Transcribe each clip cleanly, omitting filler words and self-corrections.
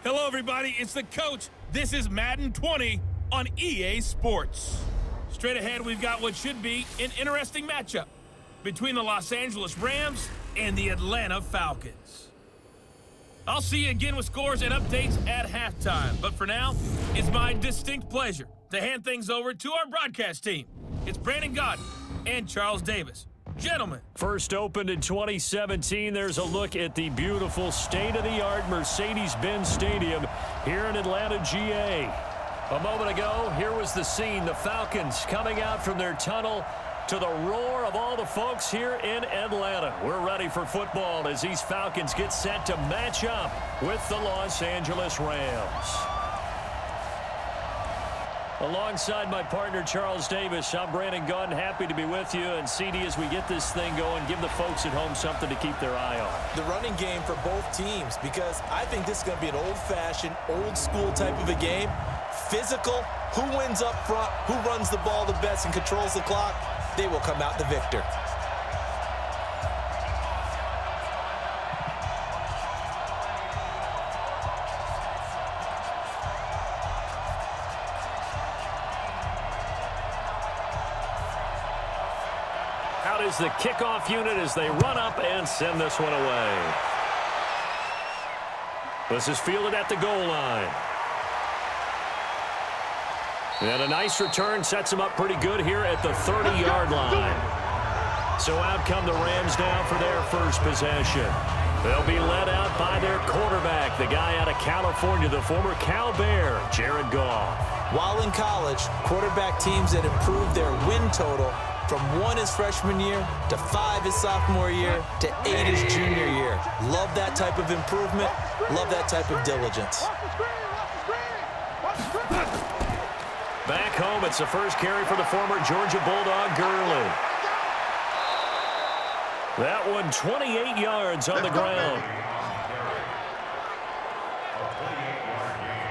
Hello, everybody. It's the coach. This is Madden 20 on EA Sports. Straight ahead, we've got what should be an interesting matchup between the Los Angeles Rams and the Atlanta Falcons. I'll see you again with scores and updates at halftime. But for now, it's my distinct pleasure to hand things over to our broadcast team. It's Brandon Godden and Charles Davis. Gentlemen. First opened in 2017, there's a look at the beautiful state-of-the-art Mercedes-Benz Stadium here in Atlanta, GA. A moment ago, here was the scene. The Falcons coming out from their tunnel to the roar of all the folks here in Atlanta. We're ready for football as these Falcons get set to match up with the Los Angeles Rams. Alongside my partner, Charles Davis, I'm Brandon Godden. Happy to be with you. And CD, as we get this thing going, give the folks at home something to keep their eye on. The running game for both teams, because I think this is going to be an old-fashioned, old-school type of a game. Physical, who wins up front, who runs the ball the best and controls the clock, they will come out the victor. Out is the kickoff unit as they run up and send this one away. This is fielded at the goal line. And a nice return sets them up pretty good here at the 30-yard line. So out come the Rams now for their first possession. They'll be led out by their quarterback, the guy out of California, the former Cal Bear, Jared Goff. While in college, quarterback teams that improved their win total from 1 his freshman year to 5 his sophomore year to 8 his junior year. Love that type of improvement. Love that type of diligence. Back home, it's the first carry for the former Georgia Bulldog, Gurley. That one 28 yards on the ground.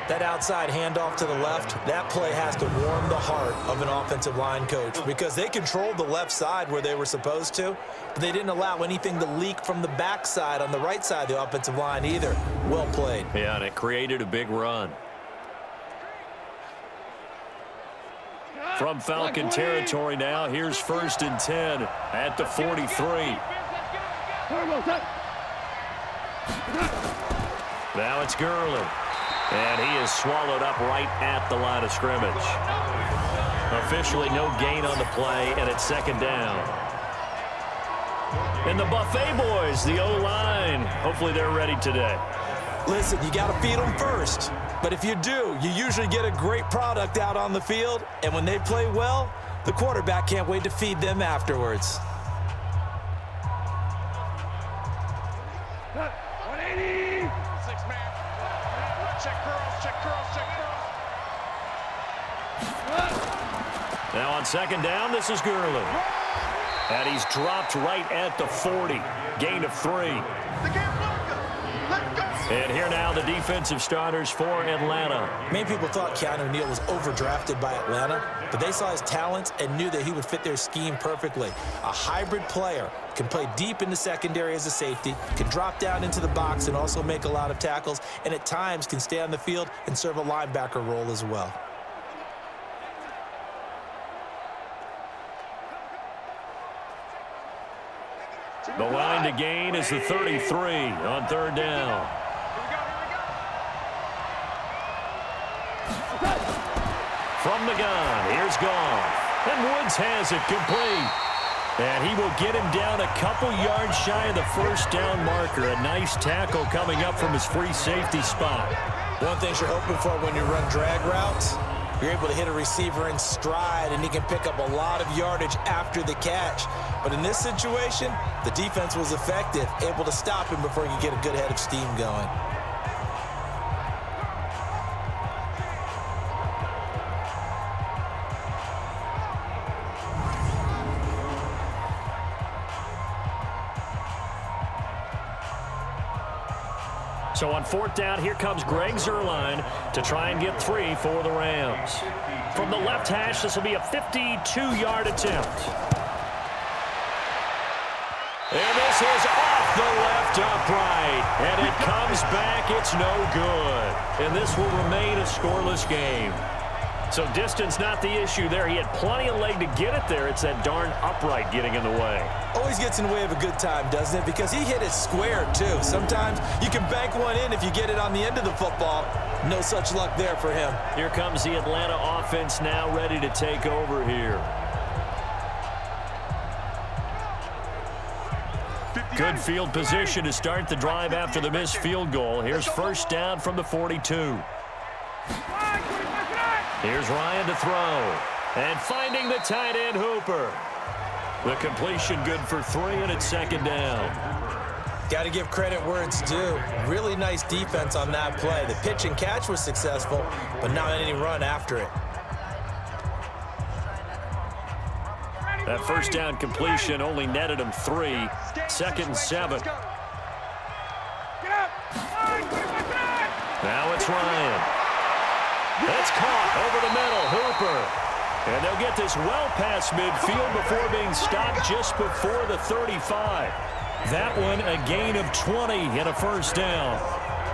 That outside handoff to the left, that play has to warm the heart of an offensive line coach because they controlled the left side where they were supposed to, but they didn't allow anything to leak from the backside on the right side of the offensive line either. Well played. Yeah, and it created a big run. From Falcon territory now, here's 1st and 10 at the 43. Now it's Gurley. And he is swallowed up right at the line of scrimmage. Officially no gain on the play, and it's 2nd down. And the Buffet boys, the O-line, hopefully they're ready today. Listen, you got to feed them first. But if you do, you usually get a great product out on the field. And when they play well, the quarterback can't wait to feed them afterwards. 180. 6-man. Check curls, check curls, check curls. Now on 2nd down, this is Gurley. And he's dropped right at the 40. Gain of 3. And here now the defensive starters for Atlanta. Many people thought Keanu Neal was overdrafted by Atlanta, but they saw his talents and knew that he would fit their scheme perfectly. A hybrid player, can play deep in the secondary as a safety, can drop down into the box and also make a lot of tackles, and at times can stay on the field and serve a linebacker role as well. The line to gain is the 33 on 3rd down. From the gun, here's Goff. And Woods has it complete. And he will get him down a couple yards shy of the 1st down marker. A nice tackle coming up from his free safety spot. One thing you're hoping for when you run drag routes, you're able to hit a receiver in stride, and he can pick up a lot of yardage after the catch. But in this situation, the defense was effective, able to stop him before he could get a good head of steam going. So on 4th down, here comes Greg Zuerlein to try and get 3 for the Rams. From the left hash, this will be a 52-yard attempt. And this is off the left left upright, and it comes back. It's no good. And this will remain a scoreless game. So distance not the issue there. He had plenty of leg to get it there. It's that darn upright getting in the way. Always gets in the way of a good time, doesn't it? Because he hit it square, too. Sometimes you can bank one in if you get it on the end of the football. No such luck there for him. Here comes the Atlanta offense now ready to take over here. Good field position to start the drive after the missed field goal. Here's first down from the 42. Here's Ryan to throw. And finding the tight end, Hooper. The completion good for 3, and it's second down. Got to give credit where it's due. Really nice defense on that play. The pitch and catch was successful, but not any run after it. That first down completion only netted him 3. Second and 7. Now it's Ryan. That's caught over the middle. Hooper. And they'll get this well past midfield before being stopped just before the 35. That one a gain of 20 and a first down.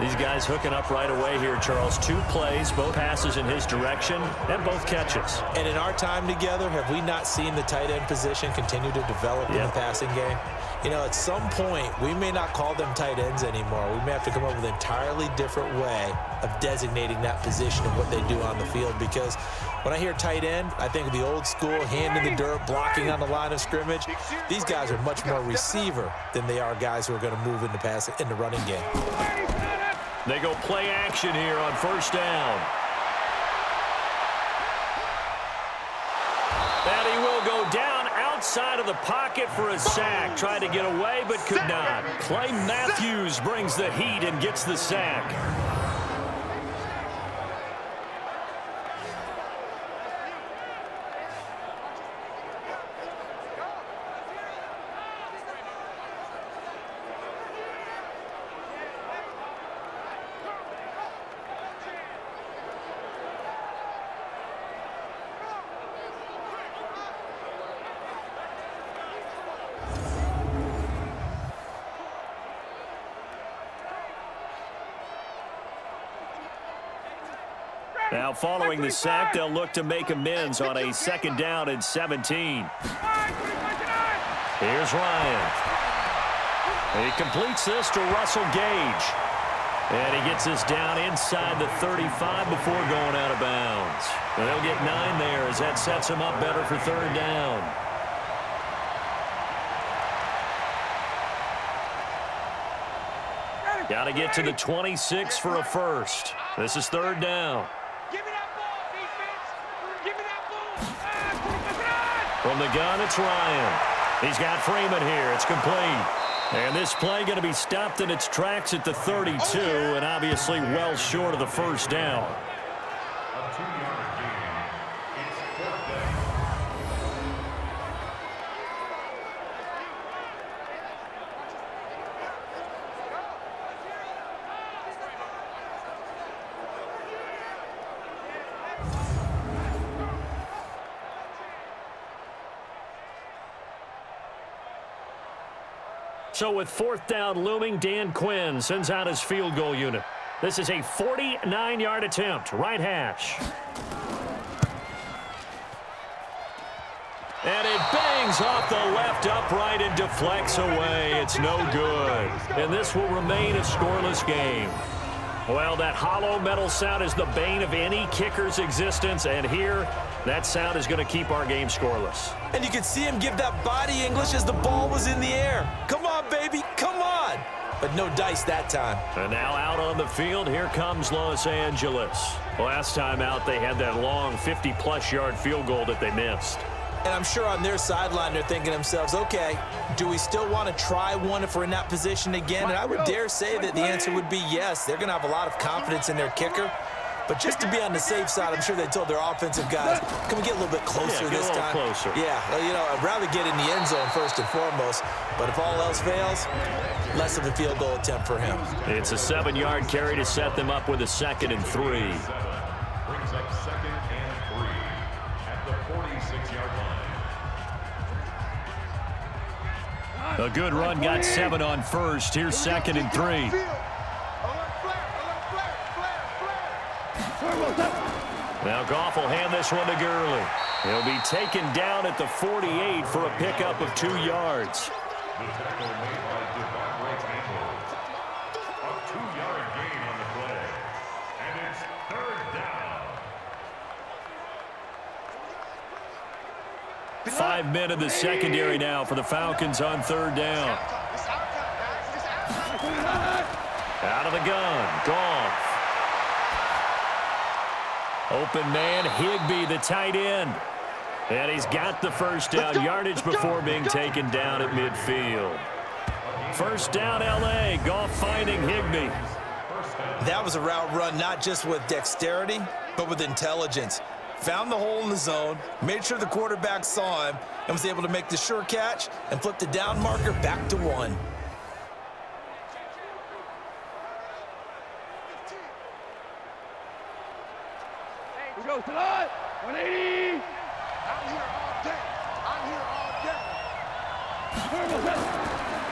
These guys hooking up right away here, Charles. 2 plays, both passes in his direction, and both catches. And in our time together, have we not seen the tight end position continue to develop in the passing game? You know, at some point, we may not call them tight ends anymore. We may have to come up with an entirely different way of designating that position and what they do on the field. Because when I hear tight end, I think of the old school, hand in the dirt, blocking on the line of scrimmage. These guys are much more receiver than they are guys who are going to move into passing in the running game. They go play action here on first down. And he will go down outside of the pocket for a sack. Tried to get away, but could not. Clay Matthews brings the heat and gets the sack. Now following the sack, they'll look to make amends on a second down and 17. Here's Ryan. He completes this to Russell Gage. And he gets this down inside the 35 before going out of bounds. And they'll get 9 there as that sets him up better for third down. Got to get to the 26 for a first. This is third down. From the gun, it's Ryan. He's got Freeman here. It's complete. And this play going to be stopped in its tracks at the 32, and obviously well short of the first down. So with fourth down looming, Dan Quinn sends out his field goal unit. This is a 49-yard attempt, right hash. And it bangs off the left upright and deflects away. It's no good. And this will remain a scoreless game. Well, that hollow metal sound is the bane of any kicker's existence, and here, that sound is going to keep our game scoreless. And you could see him give that body English as the ball was in the air. Come on, baby, come on. But no dice that time. And now out on the field, here comes Los Angeles. Last time out, they had that long 50-plus yard field goal that they missed. And I'm sure on their sideline, they're thinking to themselves, okay, do we still want to try one if we're in that position again? And I would dare say that the answer would be yes. They're going to have a lot of confidence in their kicker. But just to be on the safe side, I'm sure they told their offensive guys, can we get a little bit closer this time? Closer. Yeah, you know, I'd rather get in the end zone first and foremost. But if all else fails, less of a field goal attempt for him. It's a 7-yard carry to set them up with a 2nd and 3. Brings up 2nd and 3 at the 46-yard line. A good run got 7 on first. Here's 2nd and 3. Now Goff will hand this one to Gurley. He'll be taken down at the 48 for a pickup of 2 yards. The tackle made by Bovada. A 2-yard gain on the play. And it's 3rd down. 5 men in the secondary now for the Falcons on 3rd down. Out of the gun, Goff. Open man, Higbee, the tight end. And he's got the first down yardage before being taken down at midfield. First down, L.A. Goff finding Higbee. That was a route run not just with dexterity, but with intelligence. Found the hole in the zone, made sure the quarterback saw him, and was able to make the sure catch and flip the down marker back to 1. Here we go, Salah! 180! I'm here all day.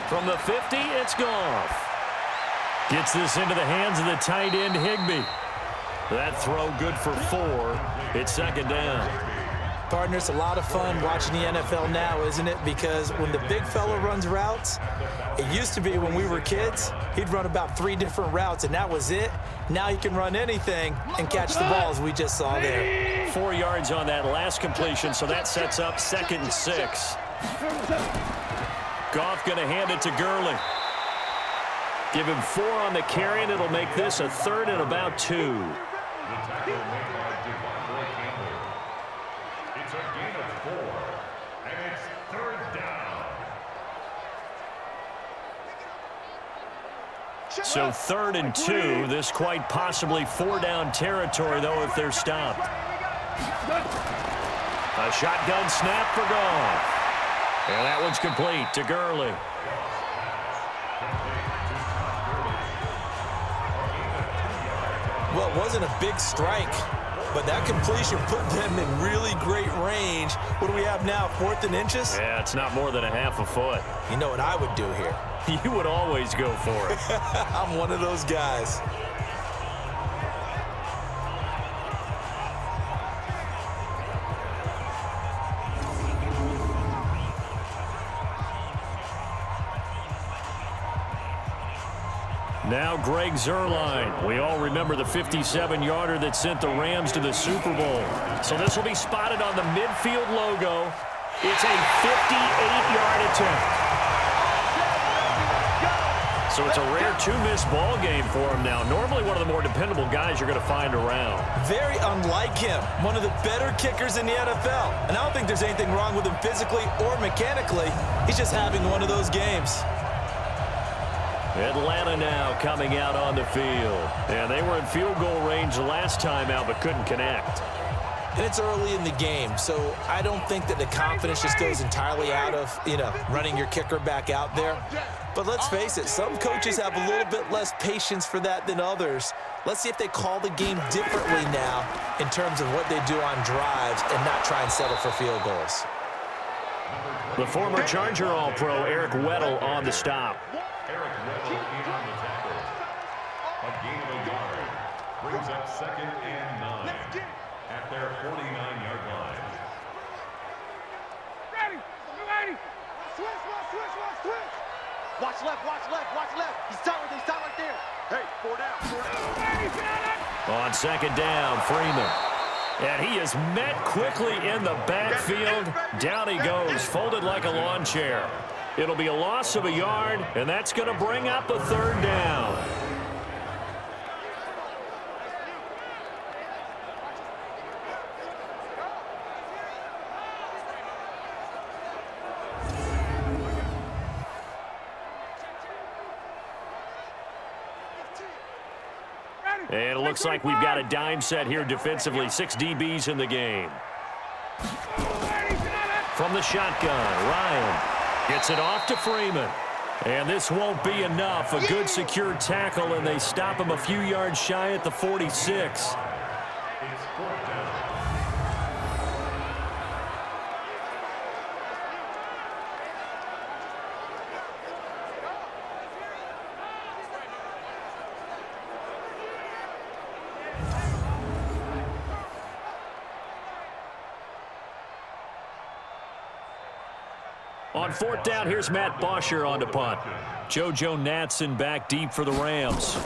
From the 50, it's Goff. Gets this into the hands of the tight end, Higbee. That throw good for 4. It's 2nd down. Partner, it's a lot of fun watching the NFL now, isn't it? Because when the big fella runs routes, it used to be when we were kids, he'd run about 3 different routes, and that was it. Now he can run anything and catch the balls we just saw there. 4 yards on that last completion, so that sets up 2nd and 6. Goff going to hand it to Gurley. Give him 4 on the carry, and it'll make this a 3rd and about 2. The tackle made by Bovada. It's a gain of 4. And it's 3rd down. So 3rd and 2. This quite possibly 4-down territory, though, if they're stopped. A shotgun snap for Goff. And that one's complete to Gurley. Well, it wasn't a big strike, but that completion put them in really great range. What do we have now, 4th and inches? Yeah, it's not more than a half a foot. You know what I would do here? You would always go for it. I'm one of those guys. Now Greg Zuerlein. We all remember the 57-yarder that sent the Rams to the Super Bowl. So this will be spotted on the midfield logo. It's a 58-yard attempt. So it's a rare 2-miss ball game for him now. Normally one of the more dependable guys you're going to find around. Very unlike him. One of the better kickers in the NFL. And I don't think there's anything wrong with him physically or mechanically. He's just having one of those games. Atlanta now coming out on the field. And they were in field goal range the last time out but couldn't connect. And it's early in the game, so I don't think that the confidence just goes entirely out of, running your kicker back out there. But let's face it, some coaches have a little bit less patience for that than others. Let's see if they call the game differently now in terms of what they do on drives and not try and settle for field goals. The former Charger All-Pro Eric Weddle on the stop. Eric Weddle in on the tackle. A gain of a yard. Brings up 2nd and 9 at their 49-yard line. Ready! Ready! Switch! Watch left, watch left, watch left. He's down right there. Hey, 4 down. On 2nd down, Freeman. And he is met quickly in the backfield. Down he goes, folded like a lawn chair. It'll be a loss of a yard, and that's going to bring up a 3rd down. And it looks like we've got a dime set here defensively. 6 DBs in the game. From the shotgun, Ryan gets it off to Freeman. And this won't be enough. A good secure tackle, and they stop him a few yards shy at the 46. On fourth down, here's Matt Bosher on to punt. JoJo Natson back deep for the Rams.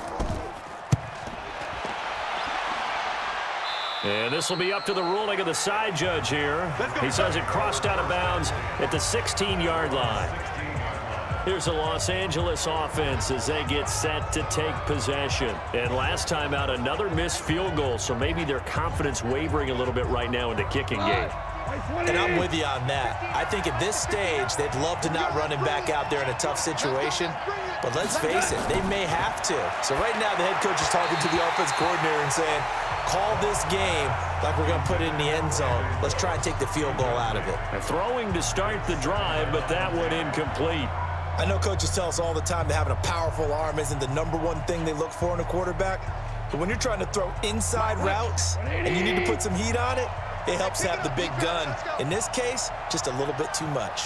And this will be up to the ruling of the side judge here. He says it crossed out of bounds at the 16-yard line. Here's the Los Angeles offense as they get set to take possession. And last time out, another missed field goal, so maybe their confidence wavering a little bit right now in the kicking game. And I'm with you on that. I think at this stage, they'd love to not run him back out there in a tough situation. But let's face it, they may have to. So right now, the head coach is talking to the offense coordinator and saying, call this game like we're going to put it in the end zone. Let's try and take the field goal out of it. And throwing to start the drive, but that one incomplete. I know coaches tell us all the time that having a powerful arm isn't the #1 thing they look for in a quarterback. But when you're trying to throw inside routes and you need to put some heat on it, it helps to have the big gun. In this case, just a little bit too much.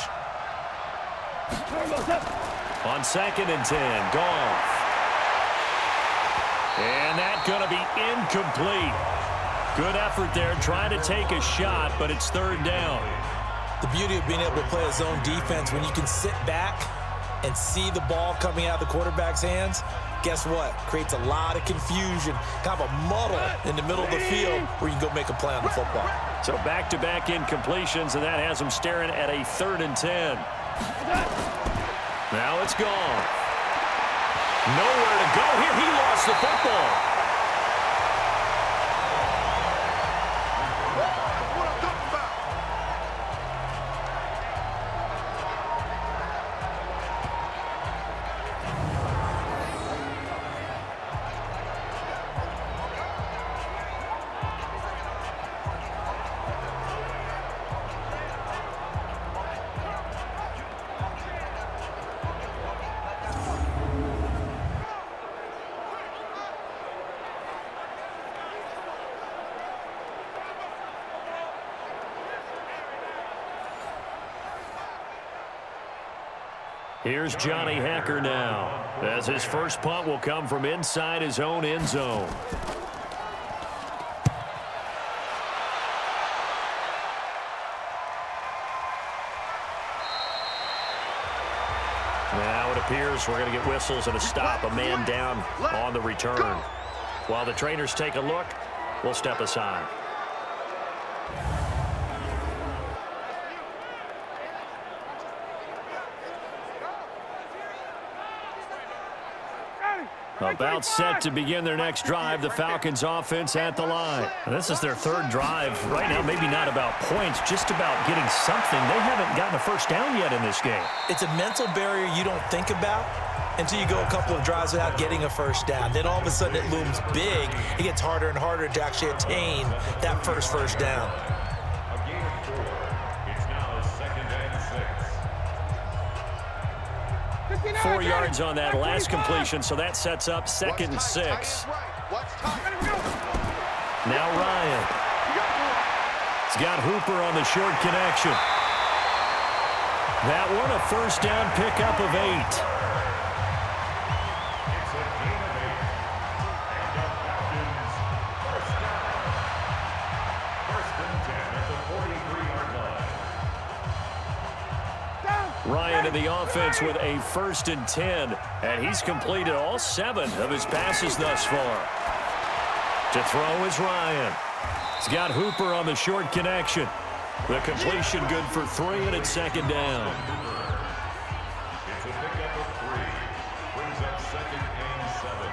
On 2nd and 10, Goff. And that's going to be incomplete. Good effort there, trying to take a shot, but it's 3rd down. The beauty of being able to play a zone defense when you can sit back and see the ball coming out of the quarterback's hands, guess what? Creates a lot of confusion, kind of a muddle in the middle of the field where you can go make a play on the football. So back-to-back incompletions, and that has them staring at a 3rd and 10. Now it's gone. Nowhere to go here. He lost the football. Here's Johnny Hacker now, as his first punt will come from inside his own end zone. Now it appears we're going to get whistles and a stop, a man down on the return. While the trainers take a look, we'll step aside. About set to begin their next drive, the Falcons offense at the line. This is their 3rd drive. Right now, maybe not about points, just about getting something. They haven't gotten a first down yet in this game. It's a mental barrier you don't think about until you go a couple of drives without getting a first down. Then all of a sudden it looms big. It gets harder and harder to actually attain that first down. A gain of 4. It's now 2nd and 6. 4 yards on that last completion, so that sets up 2nd and 6. Now Ryan. He's got Hooper on the short connection. That one a first down pickup of 8. It's a gain of 8. And the Falcons first down. 1st and 10 at the 43-yard line. Ryan in the offense with a 1st and 10, and he's completed all 7 of his passes thus far. To throw is Ryan. He's got Hooper on the short connection. The completion good for 3, and it's 2nd down. It's a pickup of 3. Brings up 2nd and 7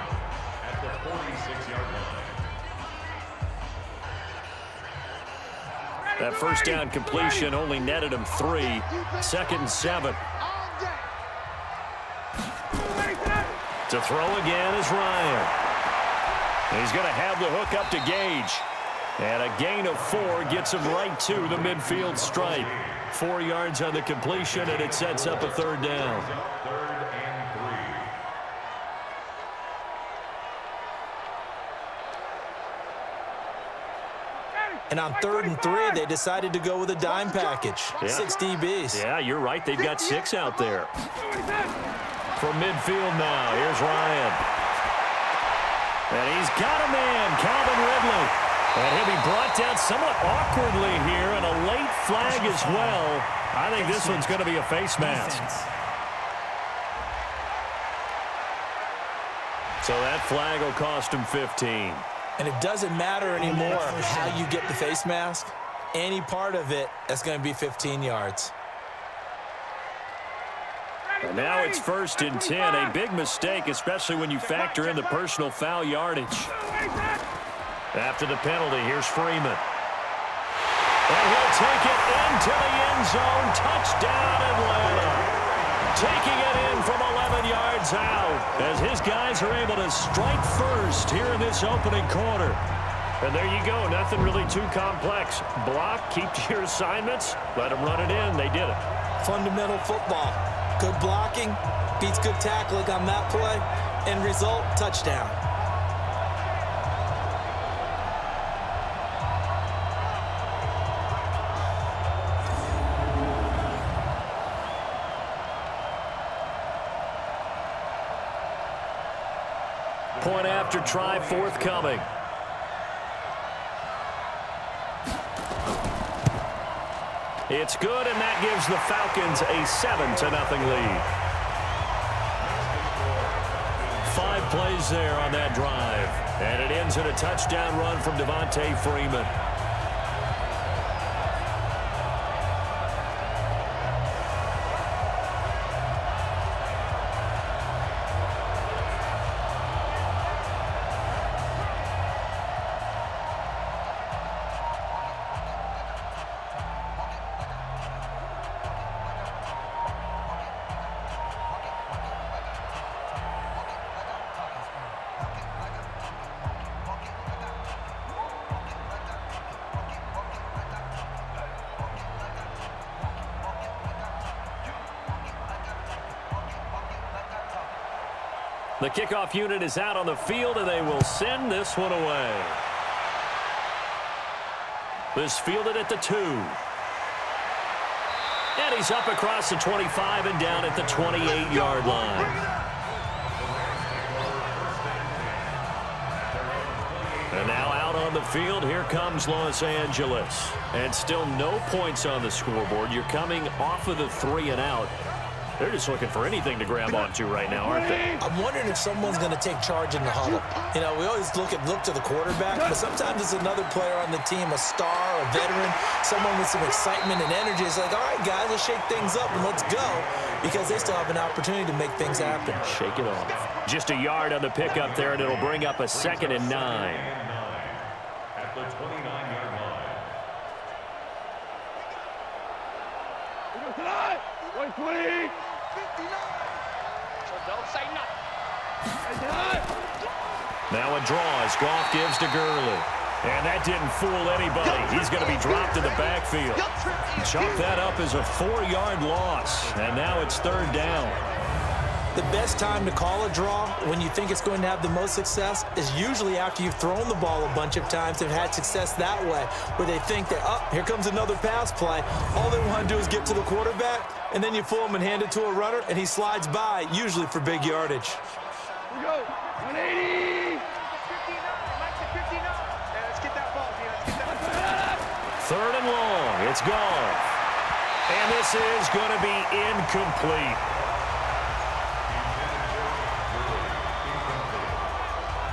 at the 46-yard line. That first down completion only netted him 3. 2nd and 7. To throw again is Ryan. He's going to have the hook up to Gage. And a gain of 4 gets him right to the midfield stripe. 4 yards on the completion, and it sets up a 3rd down. 3rd and 3. And on 3rd and 3, they decided to go with a dime package. Yeah. 6 DBs. Yeah, you're right. They've got 6 out there. From midfield now, here's Ryan. And he's got a man, Calvin Ridley. And he'll be brought down somewhat awkwardly here, and a late flag as well. I think this one's going to be a face mask. So that flag will cost him 15. And it doesn't matter anymore how you get the face mask. Any part of it is going to be 15 yards. And now it's 1st and 10. A big mistake, especially when you factor in the personal foul yardage. After the penalty, here's Freeman. And he'll take it into the end zone. Touchdown, Atlanta. Taking it in from 11 yards out as his guys are able to strike first here in this opening quarter. And there you go. Nothing really too complex. Block, keep to your assignments, let them run it in. They did it. Fundamental football. Good blocking beats good tackling on that play. End result, touchdown. Point after try forthcoming. It's good, and that gives the Falcons a 7-0 lead. 5 plays there on that drive. And it ends in a touchdown run from Devontae Freeman. The kickoff unit is out on the field, and they will send this one away. This fielded at the 2. And he's up across the 25 and down at the 28-yard line. And now out on the field, here comes Los Angeles. And still no points on the scoreboard. You're coming off of the 3 and out. They're just looking for anything to grab onto right now, aren't they? I'm wondering if someone's going to take charge in the huddle. You know, we always look to the quarterback, but sometimes it's another player on the team, a star, a veteran, someone with some excitement and energy. It's like, all right, guys, let's shake things up and let's go, because they still have an opportunity to make things happen. Shake it off. Just a yard on the pickup there, and it'll bring up a 2nd and 9. At the 29-yard line. 120. Don't say nothing. Now a draw as Goff gives to Gurley. And that didn't fool anybody. He's going to be dropped in the backfield. Chop that up as a 4-yard loss. And now it's 3rd down. The best time to call a draw when you think it's going to have the most success is usually after you've thrown the ball a bunch of times and had success that way, where they think that, oh, here comes another pass play. All they want to do is get to the quarterback, and then you fool him and hand it to a runner, and he slides by, usually for big yardage. Here we go. 180. 59. Let's get that ball, man. Let's get that ball. 3rd and long. It's gone. And this is going to be incomplete.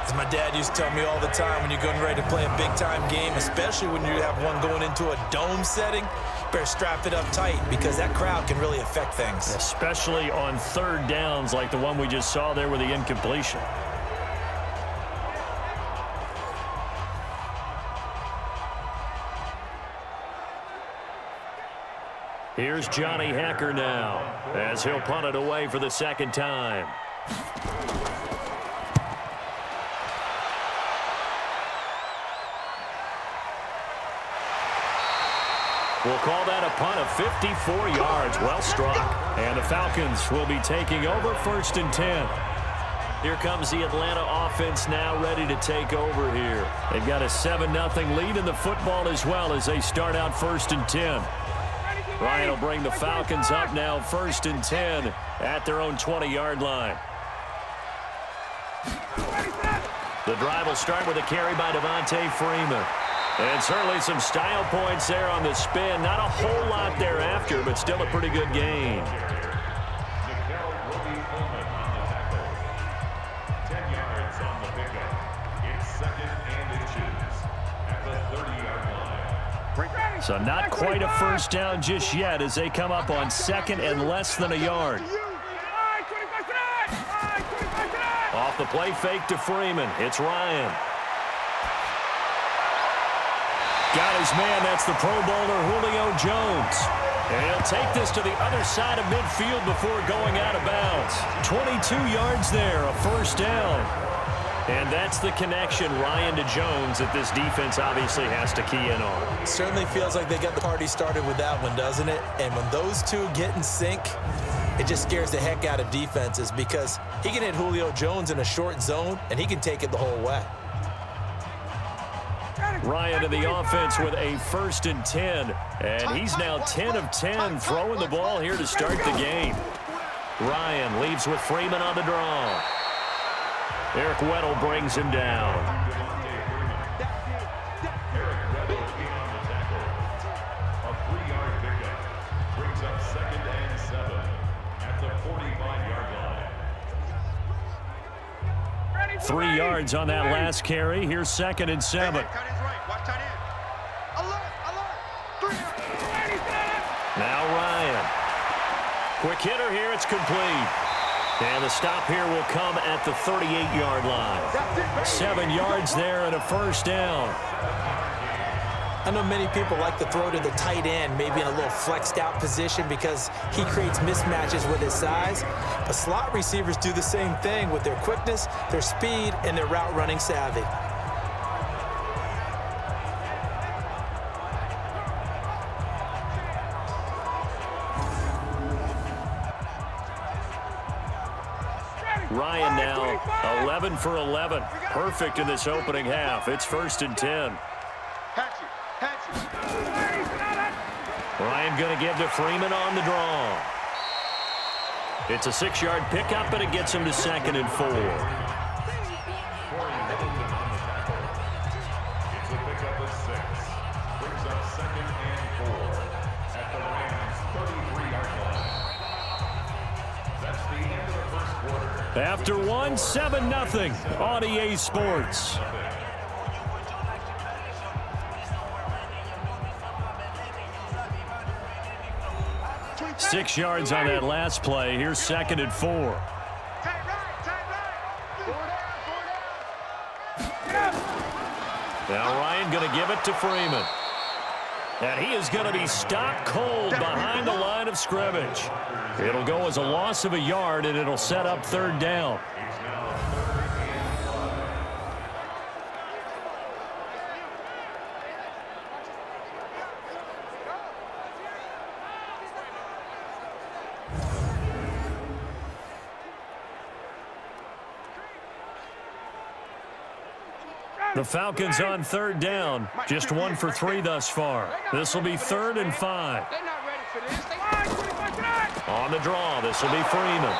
As my dad used to tell me all the time, when you're getting ready to play a big-time game, especially when you have one going into a dome setting, you better strap it up tight, because that crowd can really affect things. Especially on 3rd downs like the one we just saw there with the incompletion. Here's Johnny Hacker now, as he'll punt it away for the 2nd time. We'll call that a punt of 54 yards. Well struck. And the Falcons will be taking over 1st and 10. Here comes the Atlanta offense now, ready to take over here. They've got a 7-0 lead in the football as well as they start out 1st and 10. Ryan will bring the Falcons up now 1st and 10 at their own 20-yard line. The drive will start with a carry by Devontae Freeman. And certainly some style points there on the spin. Not a whole lot thereafter, but still a pretty good gain. So not quite a first down just yet as they come up on second and less than a yard. Off the play fake to Freeman. It's Ryan. Got his man. That's the Pro Bowler Julio Jones. And he'll take this to the other side of midfield before going out of bounds. 22 yards there, a first down. And that's the connection, Ryan to Jones, that this defense obviously has to key in on. Certainly feels like they got the party started with that one, doesn't it? And when those two get in sync, it just scares the heck out of defenses because he can hit Julio Jones in a short zone, and he can take it the whole way. Ryan to the offense with a 1st and 10. And he's now 10 of 10 throwing the ball here to start the game. Ryan leaves with Freeman on the draw. Eric Weddle brings him down. Eric Weddle in on the tackle. A 3-yard pickup. Brings up 2nd and 7 at the 45-yard line. 3 yards on that last carry. Here's 2nd and 7. Now Ryan. Quick hitter here. It's complete. And the stop here will come at the 38-yard line. 7 yards there and a first down. I know many people like to throw to the tight end, maybe in a little flexed out position because he creates mismatches with his size. But slot receivers do the same thing with their quickness, their speed, and their route running savvy. Ryan now 11 for 11. Perfect in this opening half. It's 1st and 10. Ryan going to give to Freeman on the draw. It's a 6-yard pickup, but it gets him to 2nd and 4. It's a pickup of 6. Brings up 2nd and 4 at the Rams' 33-yard line. That's the end of the first quarter. After 7-0 on EA Sports. Six yards on that last play. Here's 2nd and 4. Now Ryan going to give it to Freeman. And he is going to be stopped cold behind the line of scrimmage. It'll go as a loss of a yard, and it'll set up 3rd down. The Falcons on 3rd down. Just 1 for 3 thus far. This will be 3rd and 5. On the draw, this will be Freeman.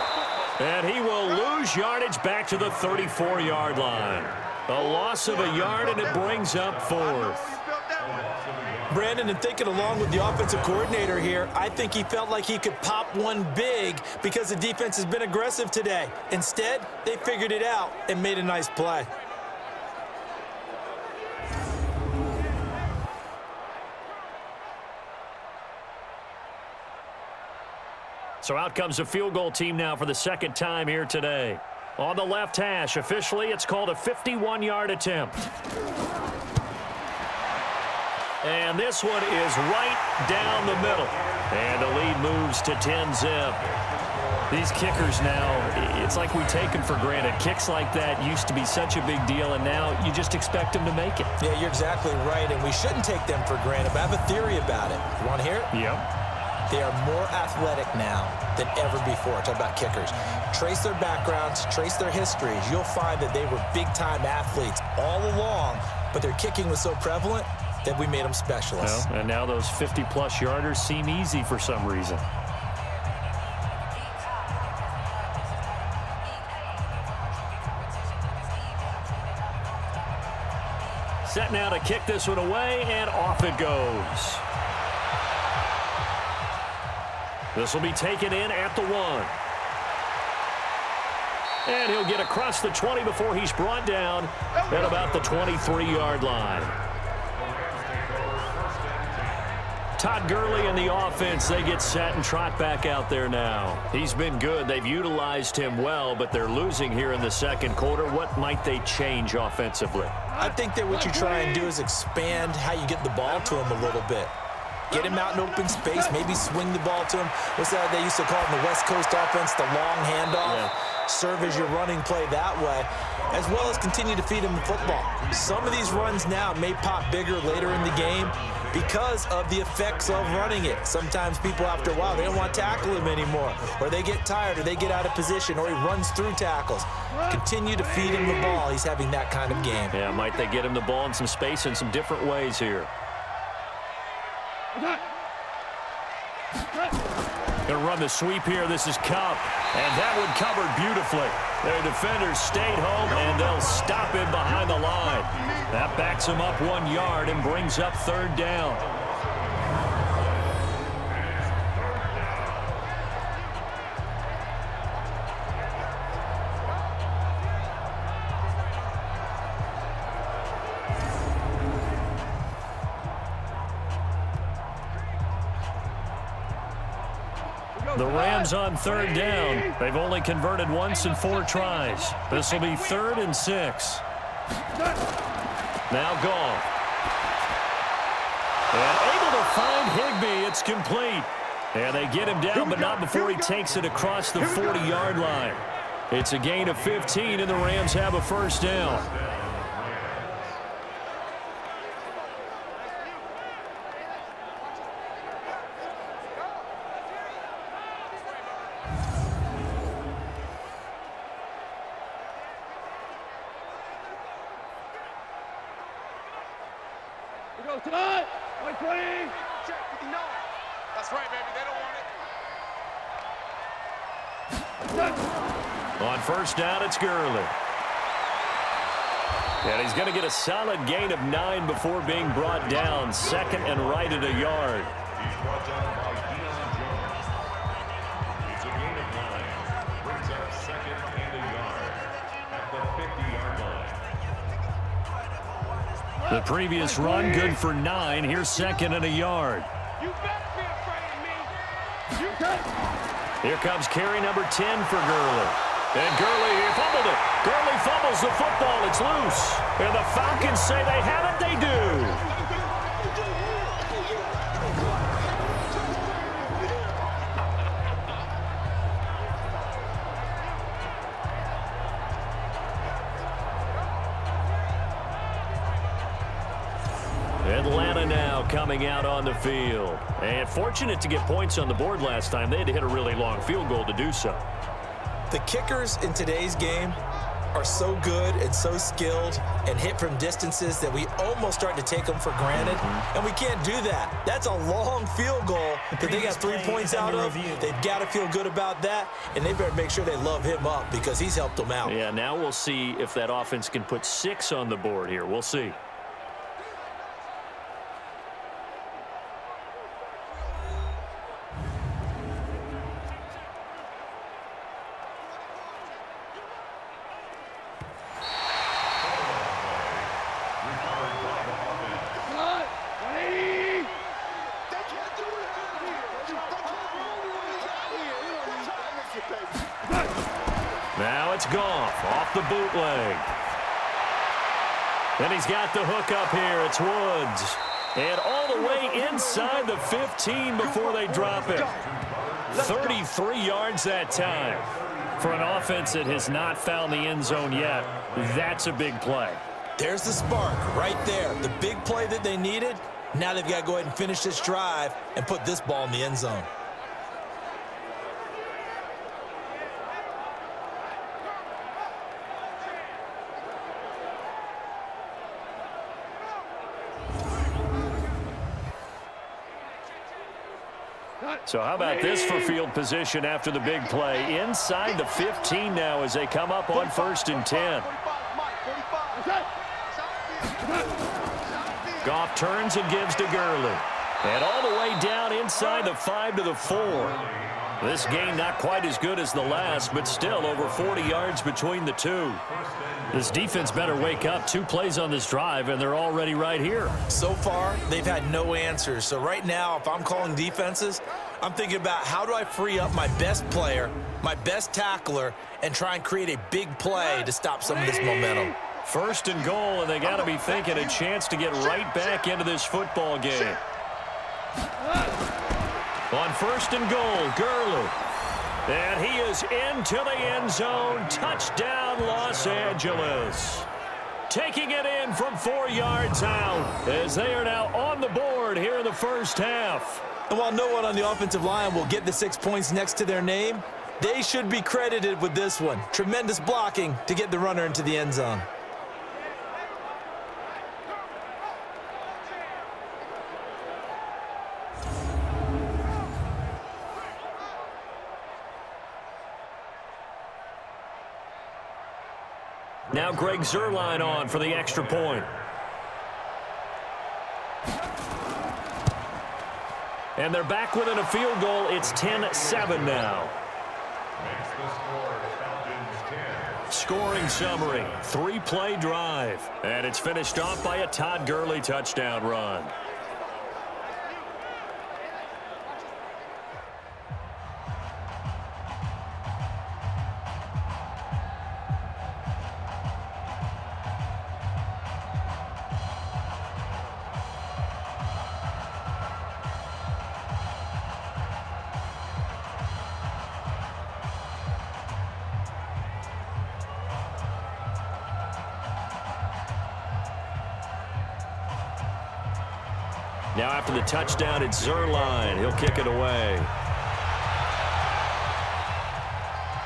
And he will lose yardage back to the 34-yard line. A loss of a yard, and it brings up 4th. Brandon, and thinking along with the offensive coordinator here, I think he felt like he could pop one big because the defense has been aggressive today. Instead, they figured it out and made a nice play. So out comes a field goal team now for the 2nd time here today. On the left hash, officially, it's called a 51-yard attempt. And this one is right down the middle. And the lead moves to 10-zip. These kickers now, it's like we take them for granted. Kicks like that used to be such a big deal, and now you just expect them to make it. Yeah, you're exactly right, and we shouldn't take them for granted. But I have a theory about it. You want to hear it? Yep. They are more athletic now than ever before. Talk about kickers. Trace their backgrounds, trace their histories. You'll find that they were big-time athletes all along, but their kicking was so prevalent that we made them specialists. Well, and now those 50-plus yarders seem easy for some reason. set now to kick this one away, and off it goes. This will be taken in at the 1. And he'll get across the 20 before he's brought down at about the 23-yard line. Todd Gurley and the offense, they get set and trot back out there now. He's been good. They've utilized him well, but they're losing here in the second quarter. What might they change offensively? I think that what you try and do is expand how you get the ball to him a little bit. Get him out in open space, maybe swing the ball to him. What's that they used to call it in the West Coast offense, the long handoff? Yeah. Serve as your running play that way, as well as continue to feed him the football. Some of these runs now may pop bigger later in the game because of the effects of running it. Sometimes people, after a while, they don't want to tackle him anymore, or they get tired, or they get out of position, or he runs through tackles. Continue to feed him the ball. He's having that kind of game. Yeah, might they get him the ball in some space in some different ways here. Going to run the sweep here. This is Cup. And that one covered beautifully. Their defenders stayed home, and they'll stop him behind the line. That backs him up 1 yard and brings up 3rd down. The Rams on 3rd down. They've only converted once in 4 tries. This will be 3rd and 6. Now Goff. And able to find Higbee. It's complete. And they get him down, but not before he takes it across the 40-yard line. It's a gain of 15, and the Rams have a 1st down. Tonight, 120. Check 59. That's right, baby. They don't want it. On 1st down, it's Gurley. And he's going to get a solid gain of 9 before being brought down. 2nd and right at a yard. He's brought down by Deion Jones. It's a gain of 9. Brings up 2nd and a yard at the 50-yard line. The previous run, good for 9. Here's 2nd and a yard. You better be afraid of me. You Here comes carry number 10 for Gurley. And Gurley, he fumbled it. Gurley fumbles the football. It's loose. And the Falcons say they have it. They do. Atlanta now coming out on the field. And fortunate to get points on the board last time. They had to hit a really long field goal to do so. The kickers in today's game are so good and so skilled and hit from distances that we almost start to take them for granted. And we can't do that. That's a long field goal that they got 3 points out of. They've got to feel good about that, and they better make sure they love him up because he's helped them out. Yeah, now we'll see if that offense can put 6 on the board here. We'll see. Now it's Goff off the bootleg. And he's got the hook up here. It's Woods. And all the way inside the 15 before they drop it. 33 yards that time. For an offense that has not found the end zone yet, that's a big play. There's the spark right there. The big play that they needed. Now they've got to go ahead and finish this drive and put this ball in the end zone. So how about this for field position after the big play? Inside the 15 now as they come up on 1st and 10. Goff turns and gives to Gurley. And all the way down inside the 5 to the 4. This game not quite as good as the last, but still over 40 yards between the two. This defense better wake up. 2 plays on this drive, and they're already right here. So far, they've had no answers. So right now, if I'm calling defenses, I'm thinking about how do I free up my best player, my best tackler, and try and create a big play to stop some of this momentum. 1st and goal, and they got to be thinking a chance to get right back into this football game. On 1st and goal, Gurley. And he is into the end zone. Touchdown, Los Angeles. Taking it in from 4 yards out as they are now on the board here in the first half. And while no one on the offensive line will get the 6 points next to their name, they should be credited with this one. Tremendous blocking to get the runner into the end zone. Now Greg Zuerlein on for the extra point. And they're back within a field goal. It's 10-7 now. Makes the score Falcons 10. Scoring summary, 3-play drive. And it's finished off by a Todd Gurley touchdown run. Now after the touchdown, it's Zuerlein. He'll kick it away.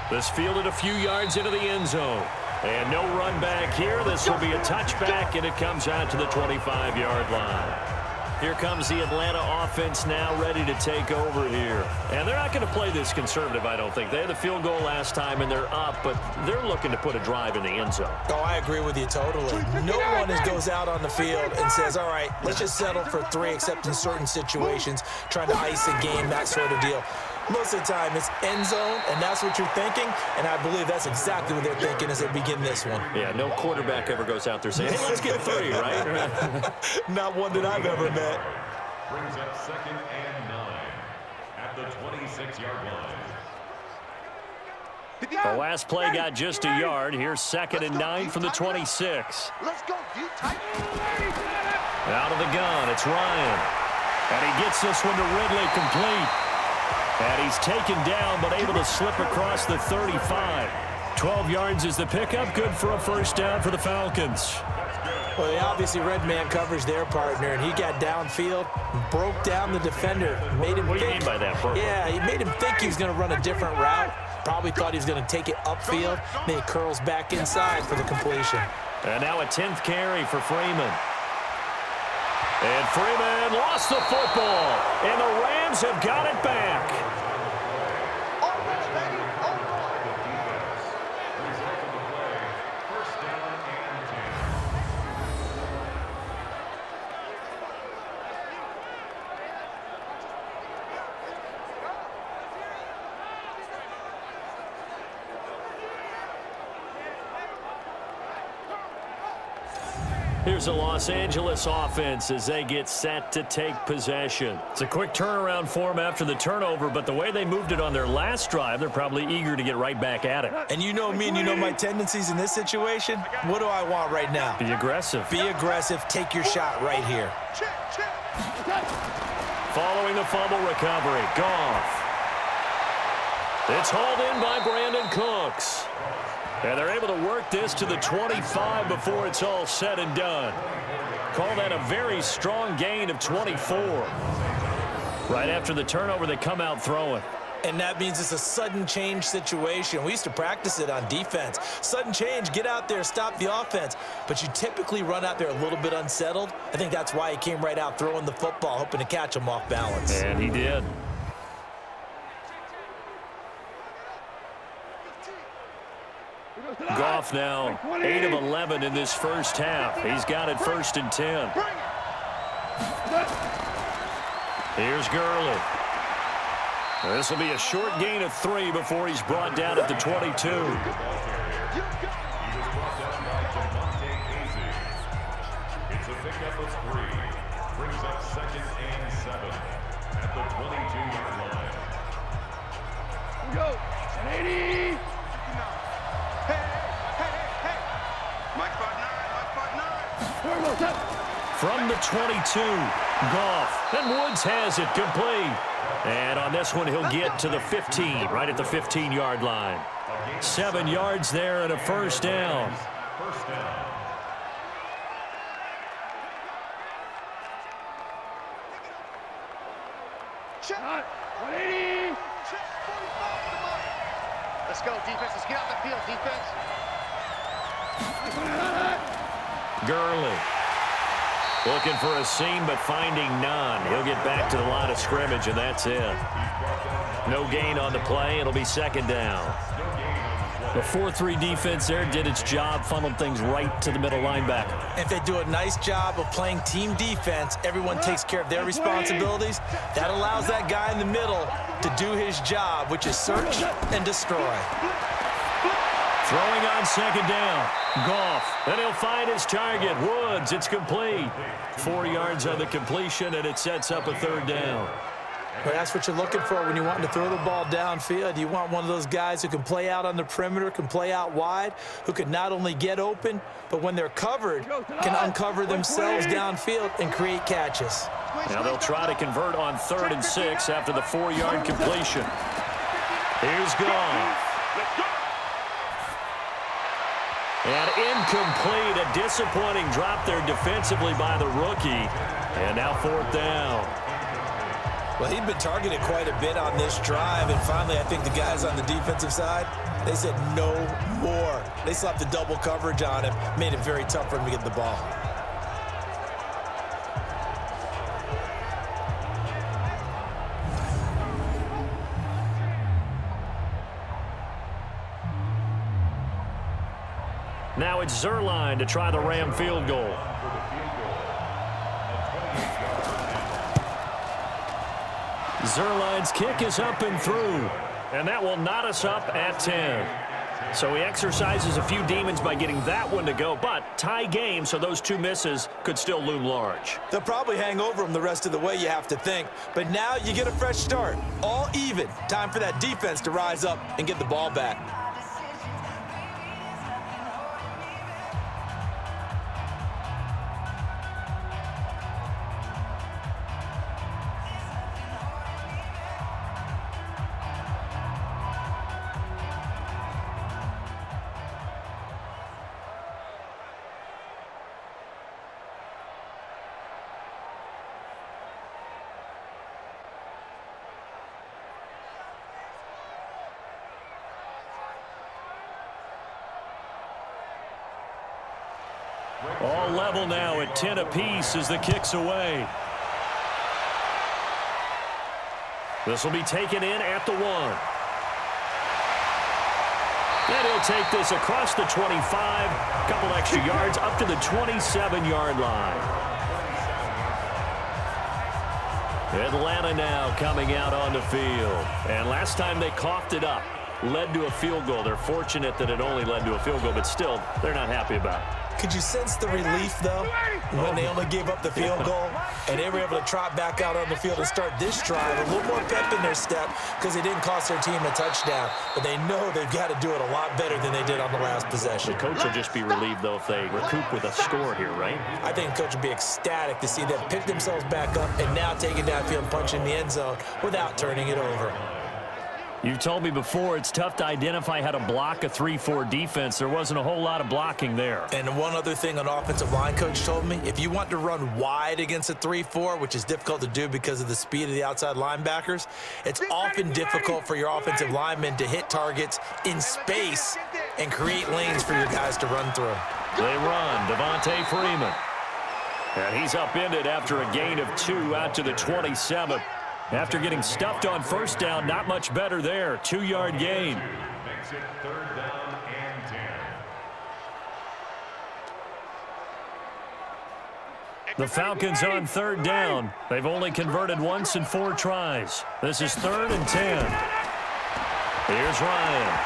This fielded a few yards into the end zone. And no run back here. This will be a touchback, and it comes out to the 25-yard line. Here comes the Atlanta offense now ready to take over here. And they're not going to play this conservative, I don't think. They had the field goal last time, and they're up, but they're looking to put a drive in the end zone. Oh, I agree with you totally. No one goes out on the field and says, all right, let's just settle for 3, except in certain situations, trying to ice a game, that sort of deal. Most of the time, it's end zone, and that's what you're thinking, and I believe that's exactly what they're thinking as they begin this one. Yeah, no quarterback ever goes out there saying, hey, let's get 3, right? Not one that I've ever met. Brings up 2nd and 9 at the 26-yard line. The last play got just a yard. Here's 2nd and 9 from the 26. Let's go, you tight. Out of the gun, it's Ryan. And he gets this one to Ridley complete. And he's taken down, but able to slip across the 35. 12 yards is the pickup. Good for a first down for the Falcons. Well, they obviously red man coverage their partner, and he got downfield, broke down the defender, made him What do you mean by that, bro? Yeah, he made him think he was going to run a different route. Probably thought he was going to take it upfield. Then he curls back inside for the completion. And now a 10th carry for Freeman. And Freeman lost the football. And the Rams have got it back. Here's a Los Angeles offense as they get set to take possession. It's a quick turnaround for them after the turnover, but the way they moved it on their last drive, they're probably eager to get right back at it. And you know me and you know my tendencies in this situation. What do I want right now? Be aggressive. Be aggressive. Take your shot right here. Following the fumble recovery, Goff. It's hauled in by Brandon Cooks. And they're able to work this to the 25 before it's all said and done. Call that a very strong gain of 24. Right after the turnover, they come out throwing. And that means it's a sudden change situation. We used to practice it on defense. Sudden change, get out there, stop the offense. But you typically run out there a little bit unsettled. I think that's why he came right out throwing the football, hoping to catch him off balance. And he did. Goff now 8 of 11 in this first half. He's got it 1st and 10. Here's Gurley. This will be a short gain of 3 before he's brought down at the 22. It's a pickup of 3. Brings up 2nd and 7 at the 22-yard line. Go. 180. Hey. Mike 5'9", From the 22, Goff. And Woods has it complete. And on this one, he'll get to the 15, right at the 15-yard line. 7 yards there and a first down. First down. Shot. 180. Let's go, defense. Let's get out the field, defense. Gurley. Looking for a seam, but finding none. He'll get back to the line of scrimmage, and that's it. No gain on the play. It'll be 2nd down. The 4-3 defense there did its job, funneled things right to the middle linebacker. If they do a nice job of playing team defense, everyone takes care of their responsibilities. That allows that guy in the middle to do his job, which is search and destroy. Throwing on 2nd down. Goff. And he'll find his target. Woods. It's complete. 4 yards on the completion, and it sets up a 3rd down. But that's what you're looking for when you want to throw the ball downfield. You want one of those guys who can play out on the perimeter, can play out wide, who can not only get open, but when they're covered, can uncover themselves downfield and create catches. Now they'll try to convert on 3rd and 6 after the 4-yard completion. Here's Goff. And incomplete, a disappointing drop there defensively by the rookie. And now 4th down. Well, he'd been targeted quite a bit on this drive, and finally I think the guys on the defensive side, they said no more. They slapped the double coverage on him, made it very tough for him to get the ball. Now it's Zerline to try the Ram field goal. Zerline's kick is up and through, and that will knot us up at 10. So he exercises a few demons by getting that one to go, but tie game, so those 2 misses could still loom large. They'll probably hang over him the rest of the way, you have to think. But now you get a fresh start, all even. Time for that defense to rise up and get the ball back. All level now at 10 apiece as the kick's away. This will be taken in at the 1. And he'll take this across the 25, couple extra yards up to the 27-yard line. Atlanta now coming out on the field. And last time they coughed it up, led to a field goal. They're fortunate that it only led to a field goal, but still, they're not happy about it. Could you sense the relief, though, when they only gave up the field goal and they were able to trot back out on the field and start this drive? A little more pep in their step because it didn't cost their team a touchdown. But they know they've got to do it a lot better than they did on the last possession. The coach will just be relieved, though, if they recoup with a score here, right? I think the coach would be ecstatic to see them pick themselves back up and now take it downfield and punch in the end zone without turning it over. You've told me before it's tough to identify how to block a 3-4 defense. There wasn't a whole lot of blocking there. And one other thing an offensive line coach told me, if you want to run wide against a 3-4, which is difficult to do because of the speed of the outside linebackers, it's often difficult for your offensive linemen to hit targets in space and create lanes for your guys to run through. They run, Devontae Freeman. And he's upended after a gain of 2 out to the 27. After getting stuffed on first down, not much better there. 2-yard gain. Makes it 3rd down and 10. The Falcons on third down. They've only converted once in 4 tries. This is 3rd and 10. Here's Ryan.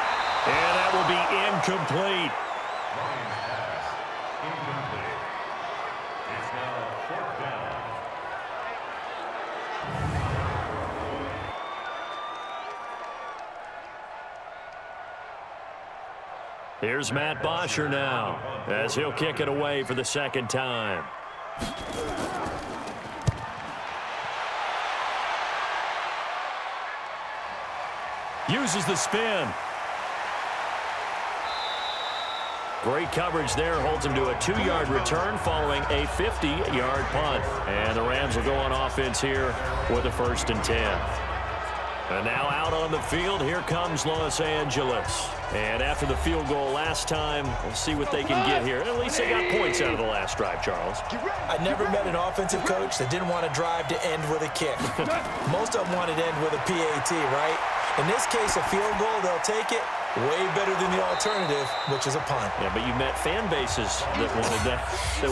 And that will be incomplete. Ryan's pass, incomplete. It's now 4th down. Here's Matt Bosher now, as he'll kick it away for the 2nd time. Uses the spin. Great coverage there. Holds him to a 2-yard return following a 50-yard punt. And the Rams will go on offense here with a 1st and 10. And now out on the field, here comes Los Angeles. And after the field goal last time, we'll see what they can get here. At least they got points out of the last drive, Charles. I never met an offensive coach that didn't want to drive to end with a kick. Most of them wanted to end with a PAT, right? In this case, a field goal, they'll take it. Way better than the alternative, which is a punt. Yeah, but you met fan bases that wanted that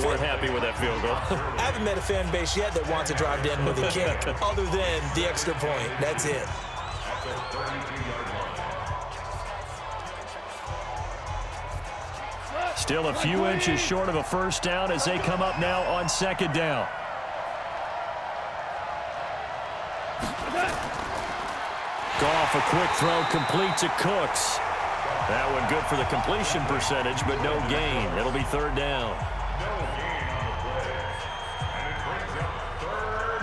weren't happy with that field goal. I haven't met a fan base yet that wants to drive to end with a kick, other than the extra point. That's it. Still a few inches short of a 1st down as they come up now on 2nd down. Goff, a quick throw, complete to Cooks. That one good for the completion percentage, but no gain. It'll be 3rd down. No gain on the play. And it brings up 3rd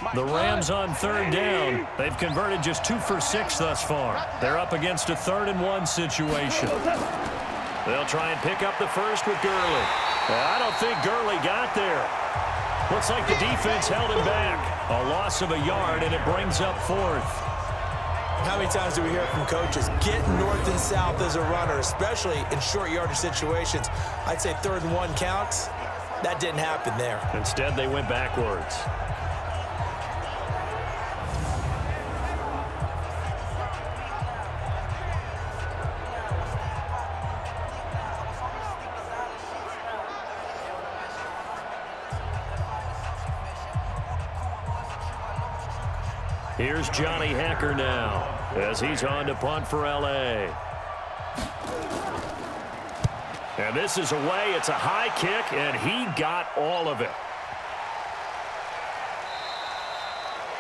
down. The Rams on 3rd down. They've converted just 2 for 6 thus far. They're up against a 3rd and 1 situation. They'll try and pick up the 1st with Gurley. I don't think Gurley got there. Looks like the defense held him back. A loss of a yard, and it brings up 4th. How many times do we hear from coaches, get north and south as a runner, especially in short yardage situations? I'd say 3rd and 1 counts. That didn't happen there. Instead, they went backwards. Here's Johnny Hacker now as he's on to punt for L.A. And this is away. It's a high kick, and he got all of it.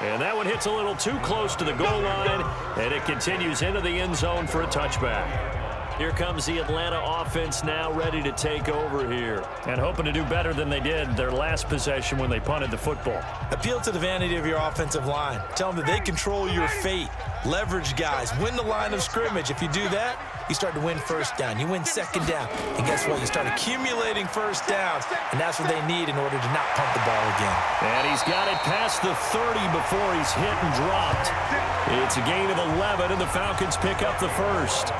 And that one hits a little too close to the goal line, and it continues into the end zone for a touchback. Here comes the Atlanta offense now ready to take over here. And hoping to do better than they did their last possession when they punted the football. Appeal to the vanity of your offensive line. Tell them that they control your fate. Leverage guys. Win the line of scrimmage. If you do that, you start to win 1st down. You win 2nd down. And guess what? You start accumulating 1st downs. And that's what they need in order to not punt the ball again. And he's got it past the 30 before he's hit and dropped. It's a gain of 11, and the Falcons pick up the 1st.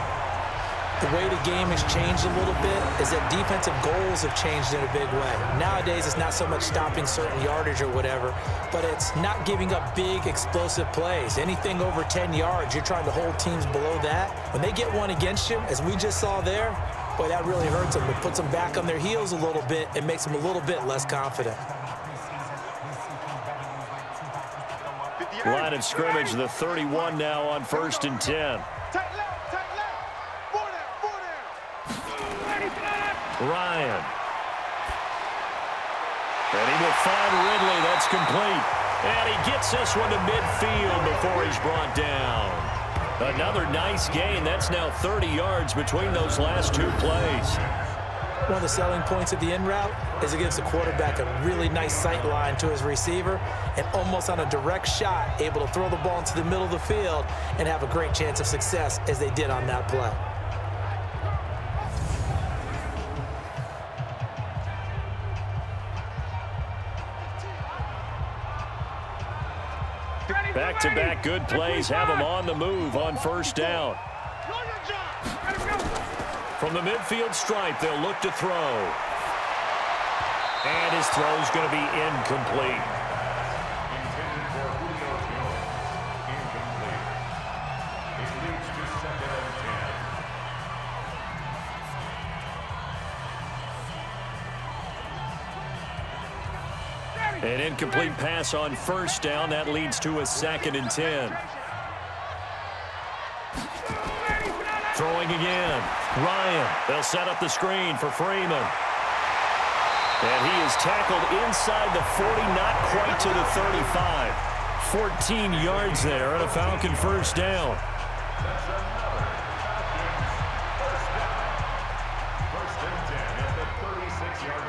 The way the game has changed a little bit is that defensive goals have changed in a big way. Nowadays, it's not so much stopping certain yardage or whatever, but it's not giving up big, explosive plays. Anything over 10 yards, you're trying to hold teams below that. When they get one against you, as we just saw there, boy, that really hurts them. It puts them back on their heels a little bit and makes them a little bit less confident. Line of scrimmage, the 31 now on 1st and 10. Ryan. And he will find Ridley. That's complete. And he gets this one to midfield before he's brought down. Another nice gain. That's now 30 yards between those last 2 plays. One of the selling points of the in route is it gives the quarterback a really nice sight line to his receiver and almost on a direct shot able to throw the ball into the middle of the field and have a great chance of success as they did on that play. Back-to-back good plays have him on the move on 1st down. From the midfield stripe, they'll look to throw. And his throw's going to be incomplete. Intended for Julio Jones. Incomplete. It leads to 2nd and 10. An incomplete pass on first down. That leads to a 2nd and 10. Throwing again. Ryan. They'll set up the screen for Freeman. And he is tackled inside the 40, not quite to the 35. 14 yards there and a Falcon first down. That's another Falcons first down. First and 10 at the 36-yard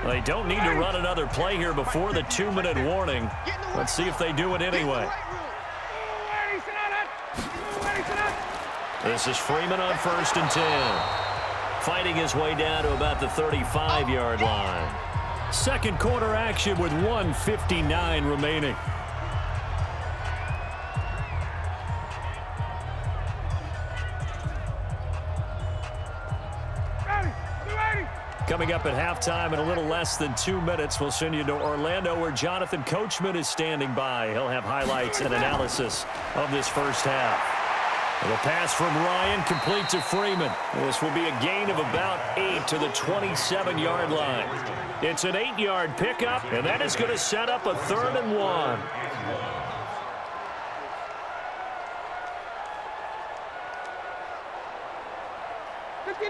line. They don't need to run another play here before the 2-minute warning. Let's see if they do it anyway. This is Freeman on 1st and 10. Fighting his way down to about the 35-yard line. Second quarter action with 1:59 remaining. Coming up at halftime in a little less than 2 minutes, we'll send you to Orlando where Jonathan Coachman is standing by. He'll have highlights and analysis of this first half. The pass from Ryan complete to Freeman. This will be a gain of about 8 to the 27-yard line. It's an 8-yard pickup, and that is going to set up a 3rd and 1.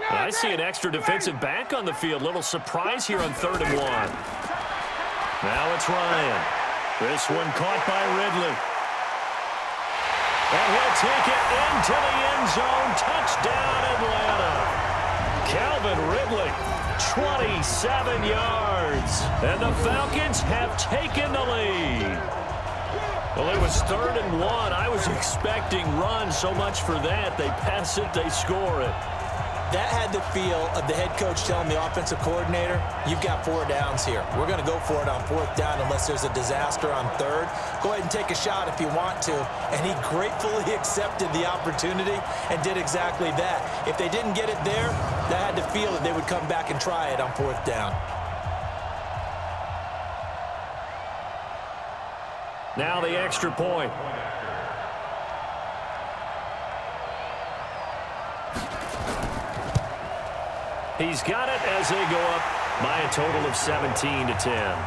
I see an extra defensive back on the field. Little surprise here on 3rd and 1. Now it's Ryan. This one caught by Ridley. And he'll take it into the end zone. Touchdown, Atlanta. Calvin Ridley, 27 yards. And the Falcons have taken the lead. Well, it was 3rd and 1. I was expecting run, so much for that. They pass it, they score it. That had the feel of the head coach telling the offensive coordinator, you've got 4 downs here. We're going to go for it on 4th down unless there's a disaster on 3rd. Go ahead and take a shot if you want to. And he gratefully accepted the opportunity and did exactly that. If they didn't get it there, that had the feel that they would come back and try it on 4th down. Now the extra point. He's got it as they go up by a total of 17 to 10.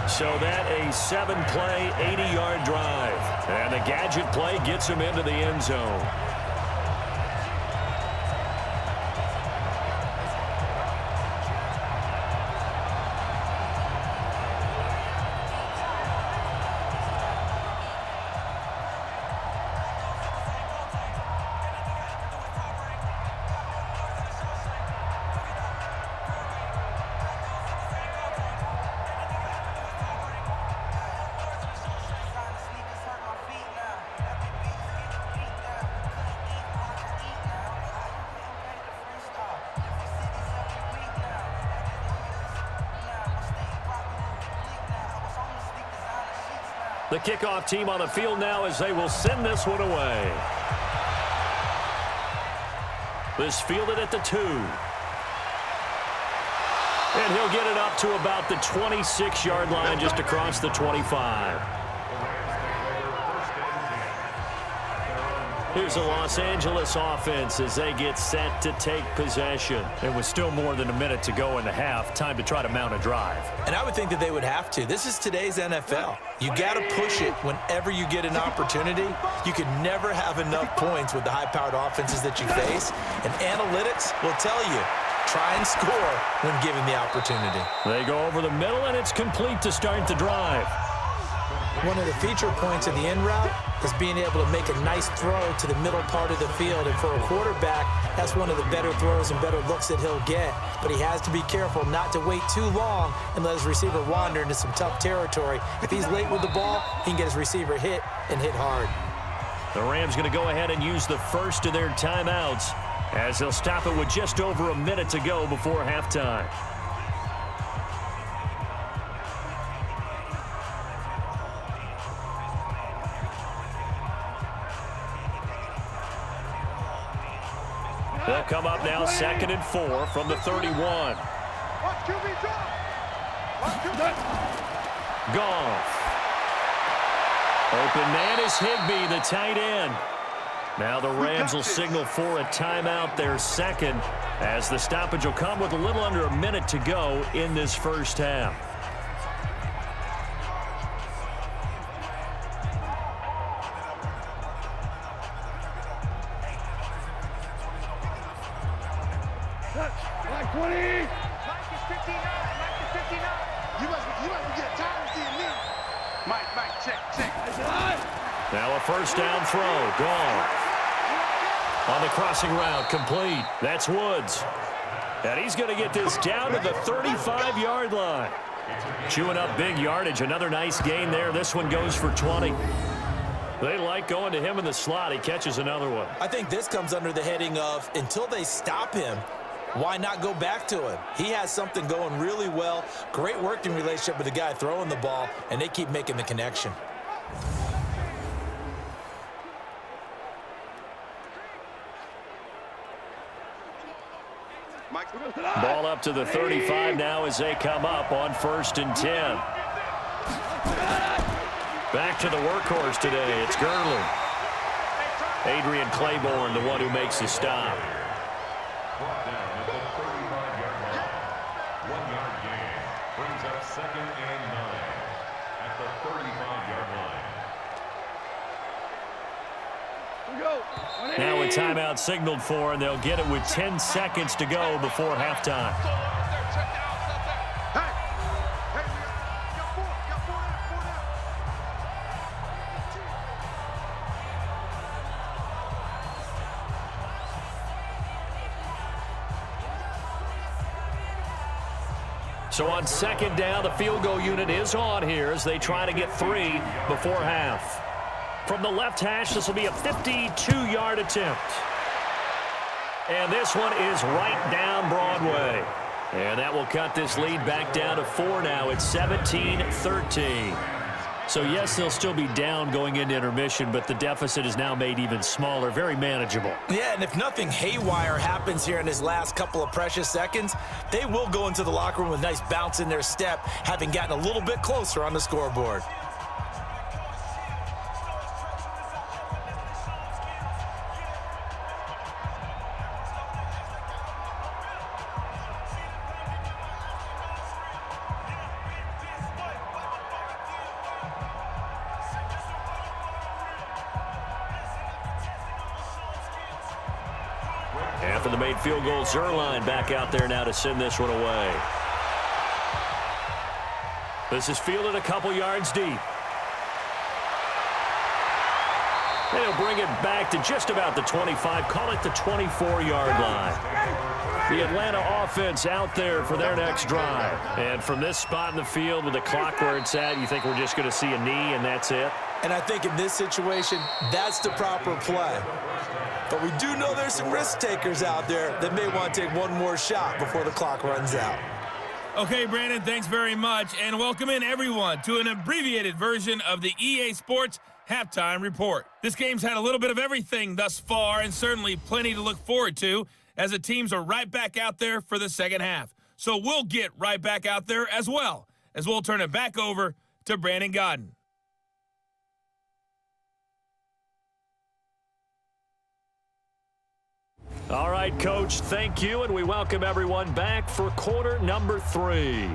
So that a 7-play, 80-yard drive. And the gadget play gets him into the end zone. The kickoff team on the field now as they will send this one away. This fielded at the 2. And he'll get it up to about the 26-yard line, just across the 25. Here's the Los Angeles offense as they get set to take possession. It was still more than a minute to go in the half. Time to try to mount a drive. And I would think that they would have to. This is today's NFL. You got to push it whenever you get an opportunity. You can never have enough points with the high-powered offenses that you face. And analytics will tell you, try and score when given the opportunity. They go over the middle, and it's complete to start the drive. One of the feature points of the in route is being able to make a nice throw to the middle part of the field. And for a quarterback, that's one of the better throws and better looks that he'll get. But he has to be careful not to wait too long and let his receiver wander into some tough territory. If he's late with the ball, he can get his receiver hit and hit hard. The Rams going to go ahead and use the first of their timeouts as they'll stop it with just over a minute to go before halftime. They'll come up now 2nd and 4 from the 31. Goff. Open man is Higbee, the tight end. Now the Rams will signal for a timeout, their second, as the stoppage will come with a little under a minute to go in this first half. Like 20. Mike is 59. Mike is 59. You must be getting tired of seeing me. Mike, check. Now a first down throw, gone. On the crossing route, complete. That's Woods. And he's going to get this down to the 35-yard line. Chewing up big yardage. Another nice gain there. This one goes for 20. They like going to him in the slot. He catches another one. I think this comes under the heading of until they stop him, why not go back to him? He has something going really well. Great working relationship with the guy throwing the ball, and they keep making the connection. Ball up to the 35 now as they come up on 1st and 10. Back to the workhorse today. It's Gurley. Adrian Claiborne, the one who makes the stop. Brought down at the 35-yard line. 1-yard gain brings up 2nd and 9 at the 35-yard line. Now a timeout signaled for, and they'll get it with 10 seconds to go before halftime. So on 2nd down, the field goal unit is on here as they try to get 3 before half. From the left hash, this will be a 52-yard attempt. And this one is right down Broadway. And that will cut this lead back down to 4 now. It's 17-13. So, yes, they'll still be down going into intermission, but the deficit is now made even smaller, very manageable. Yeah, and if nothing haywire happens here in his last couple of precious seconds, they will go into the locker room with a nice bounce in their step, having gotten a little bit closer on the scoreboard. After the made field goal, Zerline back out there now to send this one away. This is fielded a couple yards deep. And he'll bring it back to just about the 25, call it the 24-yard line. The Atlanta offense out there for their next drive. And from this spot in the field with the clock where it's at, you think we're just going to see a knee and that's it? And I think in this situation, that's the proper play. But we do know there's some risk takers out there that may want to take one more shot before the clock runs out. Okay, Brandon, thanks very much. And welcome in, everyone, to an abbreviated version of the EA Sports Halftime Report. This game's had a little bit of everything thus far, and certainly plenty to look forward to, as the teams are right back out there for the second half. So we'll get right back out there as well, as we'll turn it back over to Brandon Godden. All right, Coach, thank you, and we welcome everyone back for quarter number 3.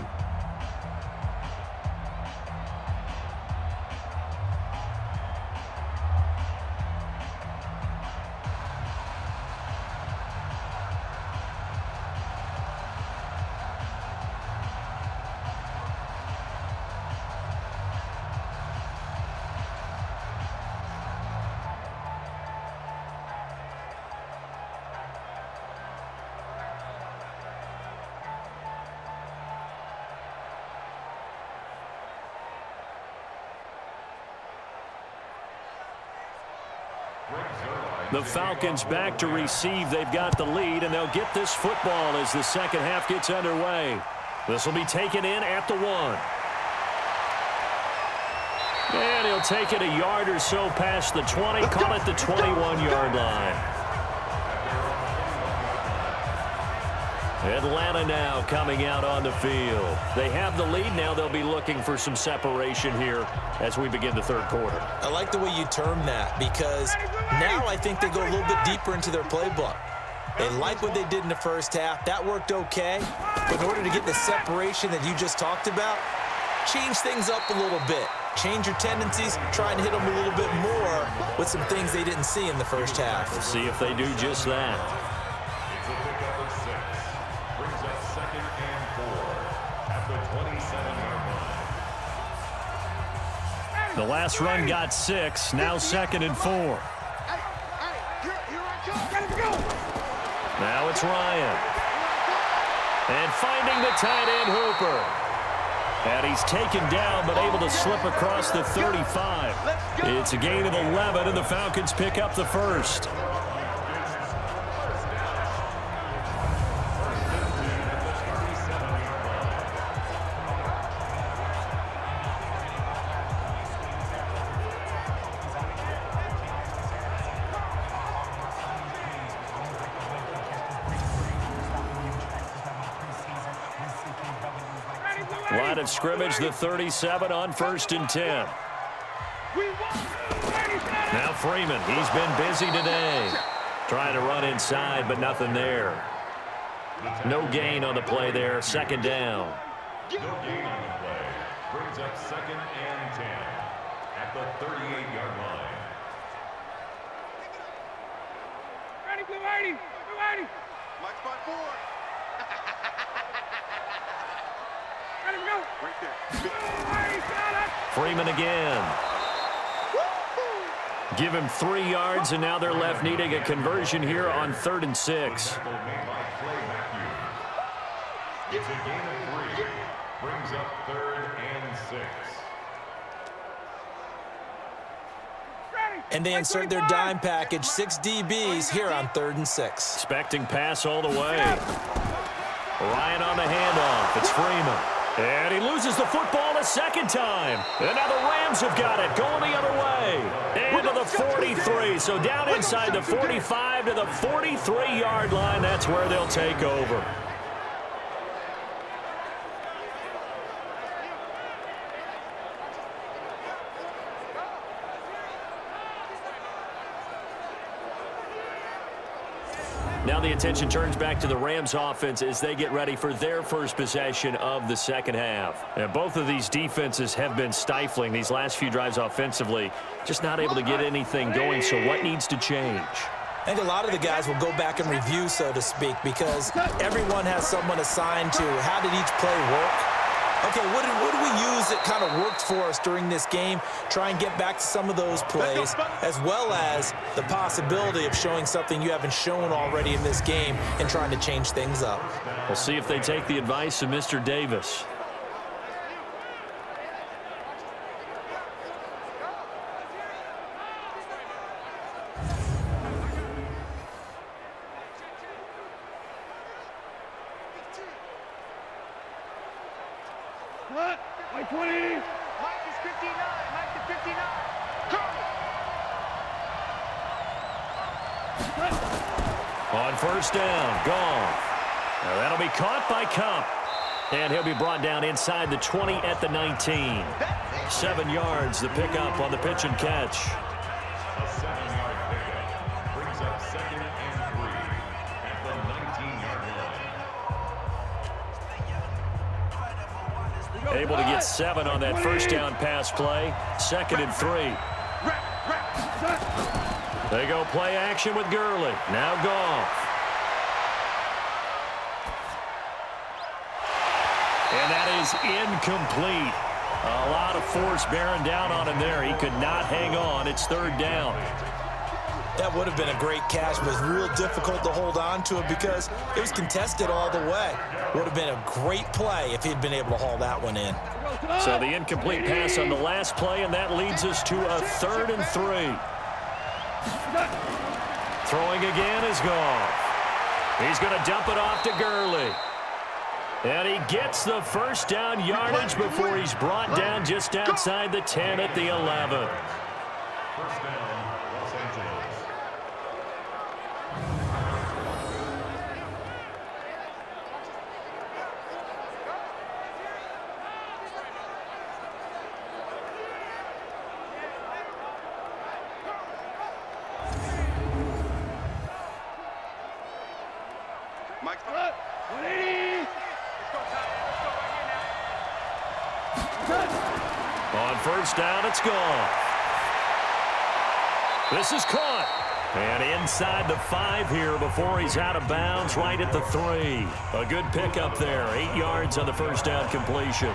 The Falcons back to receive. They've got the lead, and they'll get this football as the second half gets underway. This will be taken in at the 1. And he'll take it a yard or so past the 20, call it the 21-yard line. Atlanta now coming out on the field. They have the lead. Now they'll be looking for some separation here as we begin the third quarter. I like the way you term that because now I think they go a little bit deeper into their playbook. They like what they did in the first half. That worked okay. But in order to get the separation that you just talked about, change things up a little bit. Change your tendencies, try and hit them a little bit more with some things they didn't see in the first half. We'll see if they do just that. It's a pickup of 6. Brings up 2nd and 4 at the 27-yard line. The last run got 6. Now 2nd and 4. Now it's Ryan. And finding the tight end Hooper. And he's taken down but able to slip across the 35. It's a gain of 11 and the Falcons pick up the first. Line of scrimmage, the 37 on 1st and 10. Now Freeman, he's been busy today. Trying to run inside, but nothing there. No gain on the play there, 2nd down. No gain on the play. Brings up 2nd and 10 at the 38-yard line. Ready, blue 80, blue 80. Mike spot 4. Ready to go. Right there. Freeman again. Give him 3 yards, and now they're left needing a conversion here on 3rd and 6. Tackle made by Clay Matthews. It's a gain of 3. Brings up 3rd and 6. And they insert their dime package, 6 DBs here on 3rd and 6. Expecting pass all the way. Ryan on the handoff. It's Freeman. And he loses the football a 2nd time. And now the Rams have got it, going the other way. And to the 43. So down inside the 45 to the 43-yard line. That's where they'll take over. Now the attention turns back to the Rams offense as they get ready for their first possession of the 2nd half. And both of these defenses have been stifling these last few drives offensively, just not able to get anything going. So what needs to change? I think a lot of the guys will go back and review, so to speak, because everyone has someone assigned to how did each play work. Okay, what did we use that kind of worked for us during this game? Try and get back to some of those plays, as well as the possibility of showing something you haven't shown already in this game and trying to change things up. We'll see if they take the advice of Mr. Davis. What? Like 20. Mike is 59. Mike is 59. On 1st down, gone. Now that'll be caught by Cup. And he'll be brought down inside the 20 at the 19. 7 yards, the pickup on the pitch and catch. A 7-yard pickup. Brings up 2nd and 3 at the 19-yard line. Able to get 7 on that 1st down pass play. 2nd and 3. They go play action with Gurley. Now Goff. And that is incomplete. A lot of force bearing down on him there. He could not hang on. It's 3rd down. That would have been a great catch, but it was real difficult to hold on to it because it was contested all the way. Would have been a great play if he'd been able to haul that one in. So the incomplete pass on the last play, and that leads us to a 3rd and 3. Throwing again is Goff. He's going to dump it off to Gurley. And he gets the 1st down yardage before he's brought down just outside the 10 at the 11. 1st down, Los Angeles. Mike's 180. Let's go, Ty. Let's go right here now. On first down, it's gone. This is caught. And inside the 5 here before he's out of bounds, right at the 3. A good pickup there. 8 yards on the first down completion.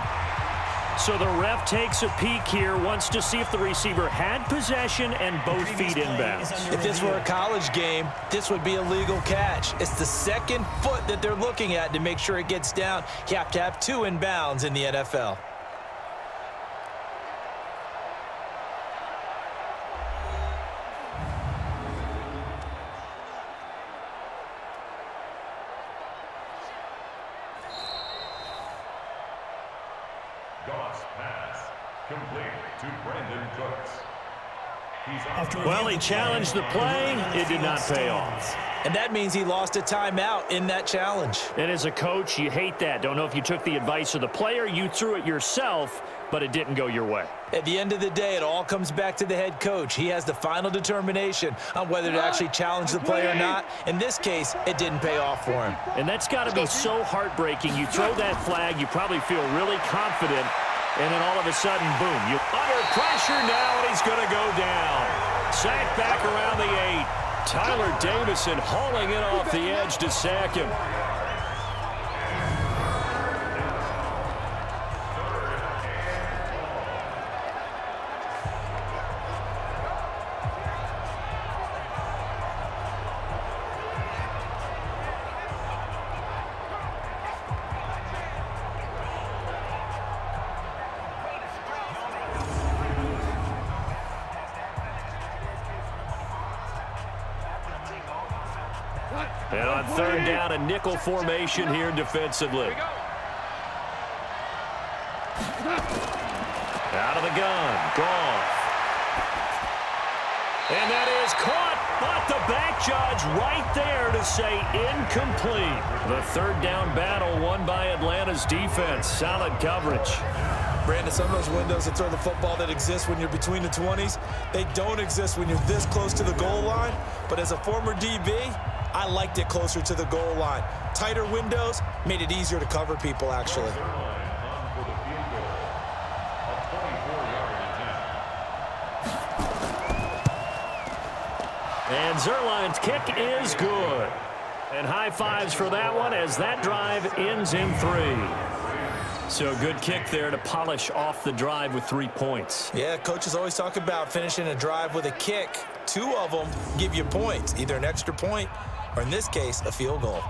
So the ref takes a peek here, wants to see if the receiver had possession and both feet inbounds. If this were a college game, this would be a legal catch. It's the second foot that they're looking at to make sure it gets down. You have to have 2 inbounds in the NFL. Well, he challenged the play. It did not pay off. And that means he lost a timeout in that challenge. And as a coach, you hate that. Don't know if you took the advice of the player, you threw it yourself, but it didn't go your way. At the end of the day, it all comes back to the head coach. He has the final determination on whether to actually challenge the play or not. In this case, it didn't pay off for him. And that's got to be so heartbreaking. You throw that flag, you probably feel really confident, and then all of a sudden, boom, you're under pressure now, and he's going to go down. Sacked back around the 8. Tyler Davison hauling it off the edge to sack him. And on third down, a nickel formation here defensively. Out of the gun, Goff. And that is caught, but the back judge right there to say incomplete. The third down battle won by Atlanta's defense. Solid coverage. Brandon, some of those windows that throw the football that exist when you're between the 20s, they don't exist when you're this close to the goal line. But as a former DB, I liked it closer to the goal line. Tighter windows made it easier to cover people, actually. And Zerline's kick is good. And high fives for that one as that drive ends in 3. So good kick there to polish off the drive with 3 points. Yeah, coaches always talk about finishing a drive with a kick. 2 of them give you points, either an extra point or, in this case, a field goal.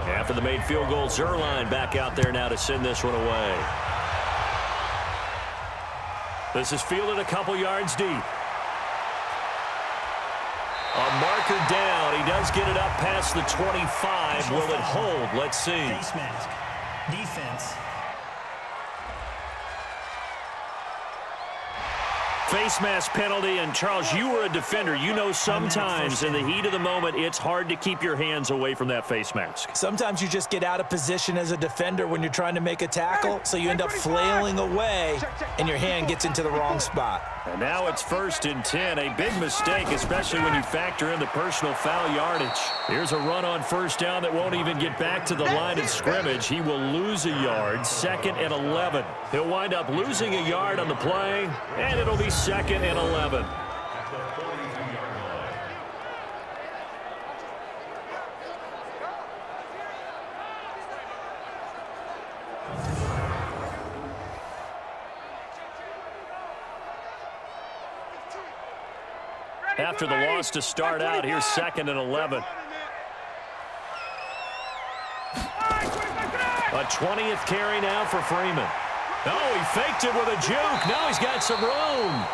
After the made field goal, Zerline back out there now to send this one away. This is fielded a couple yards deep. A marker down. He does get it up past the 25. Will it hold? Let's see. Face mask. Defense. Face mask penalty, and Charles, you were a defender. You know sometimes in the heat of the moment, it's hard to keep your hands away from that face mask. Sometimes you just get out of position as a defender when you're trying to make a tackle, so you end up flailing away, and your hand gets into the wrong spot. And now it's 1st and 10. A big mistake, especially when you factor in the personal foul yardage. Here's a run on first down that won't even get back to the line of scrimmage. He will lose a yard, 2nd and 11. He'll wind up losing a yard on the play, and it'll be 2nd and 11. After the loss to start out, here's 2nd and 11. A 20th carry now for Freeman. Oh, he faked it with a juke. Now he's got some room.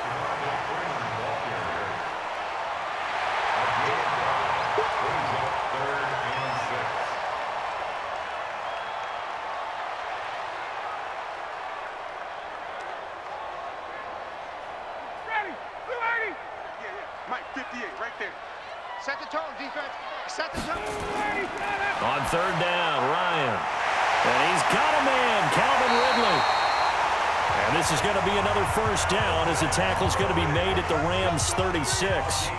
Mike, 58, right there. Set the tone, defense. Set the tone. On third down, Ryan. And he's got a man, Calvin Ridley. And this is going to be another first down as the tackle's going to be made at the Rams' 36.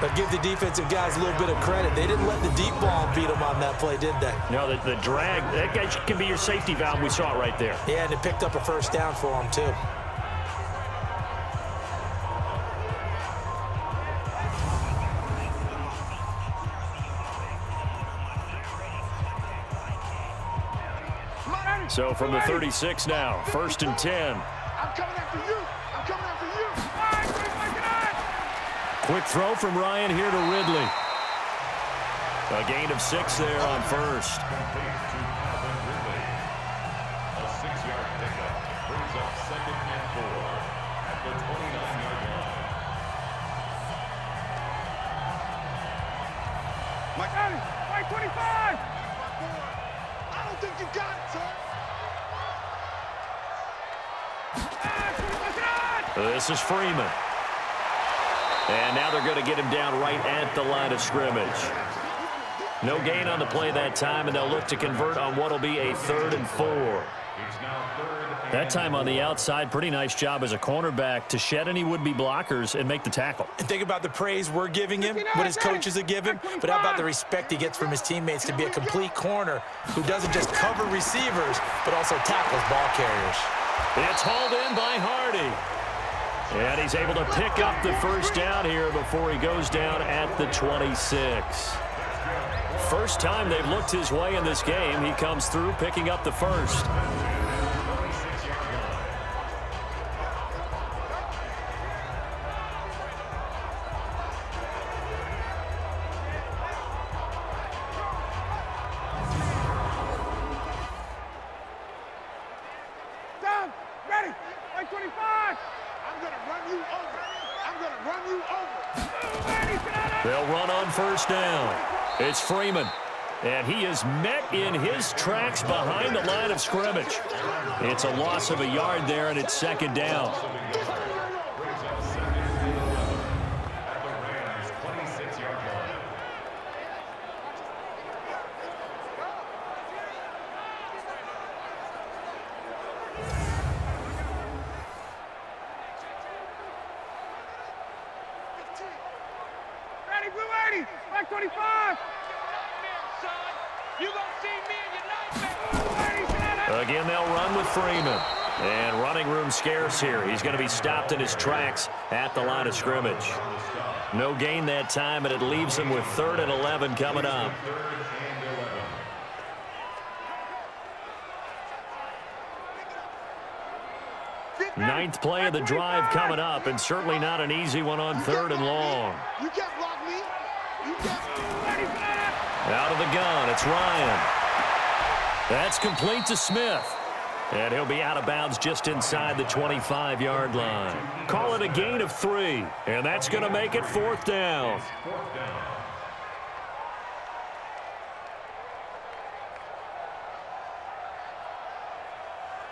But give the defensive guys a little bit of credit. They didn't let the deep ball beat them on that play, did they? No, the drag, that guy can be your safety valve. We saw it right there. Yeah, and it picked up a first down for them, too. So from the 36 now, 1st and 10. I'm coming after you. I'm coming after you. Quick throw from Ryan here to Ridley. A gain of 6 there on first. A 6-yard pickup brings up 2nd and 4 at the 29-yard line. Mike, Mike 25. I don't think you got it, son. This is Freeman. And now they're going to get him down right at the line of scrimmage. No gain on the play that time, and they'll look to convert on what will be a 3rd and 4. That time on the outside, pretty nice job as a cornerback to shed any would-be blockers and make the tackle. And think about the praise we're giving him, what his coaches are giving, but how about the respect he gets from his teammates to be a complete corner who doesn't just cover receivers, but also tackles ball carriers. It's hauled in by Hardy. And he's able to pick up the first down here before he goes down at the 26. First time they've looked his way in this game. He comes through picking up the first. Down, ready, like 25. I'm going to run you over. I'm going to run you over. They'll run on first down. It's Freeman. And he is met in his tracks behind the line of scrimmage. It's a loss of a yard there, and it's 2nd down. Ready, blue 80, back 25. You gonna see me in your nightmare. Again, they'll run with Freeman. And running room scarce here. He's going to be stopped in his tracks at the line of scrimmage. No gain that time, and it leaves him with 3rd and 11 coming up. Ninth play of the drive coming up, and certainly not an easy one on 3rd and long. You can't block me. You can't. Out of the gun, it's Ryan. That's complete to Smith. And he'll be out of bounds just inside the 25-yard line. Call it a gain of 3, and that's going to make it 4th down.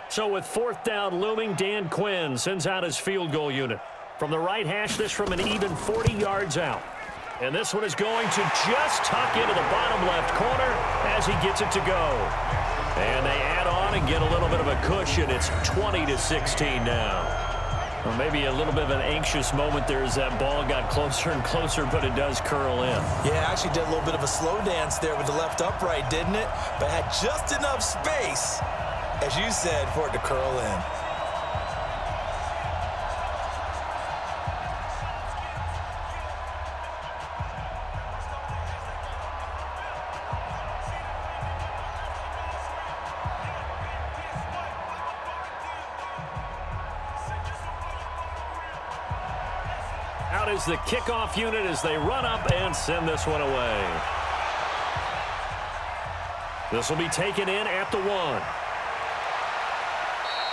So with 4th down looming, Dan Quinn sends out his field goal unit. From the right hash, this from an even 40 yards out. And this one is going to just tuck into the bottom left corner as he gets it to go. And they add on and get a little bit of a cushion. It's 20-16 now. Well, maybe a little bit of an anxious moment there as that ball got closer and closer, but it does curl in. Yeah, actually did a little bit of a slow dance there with the left upright, didn't it? But had just enough space, as you said, for it to curl in. Out is the kickoff unit as they run up and send this one away. This will be taken in at the 1.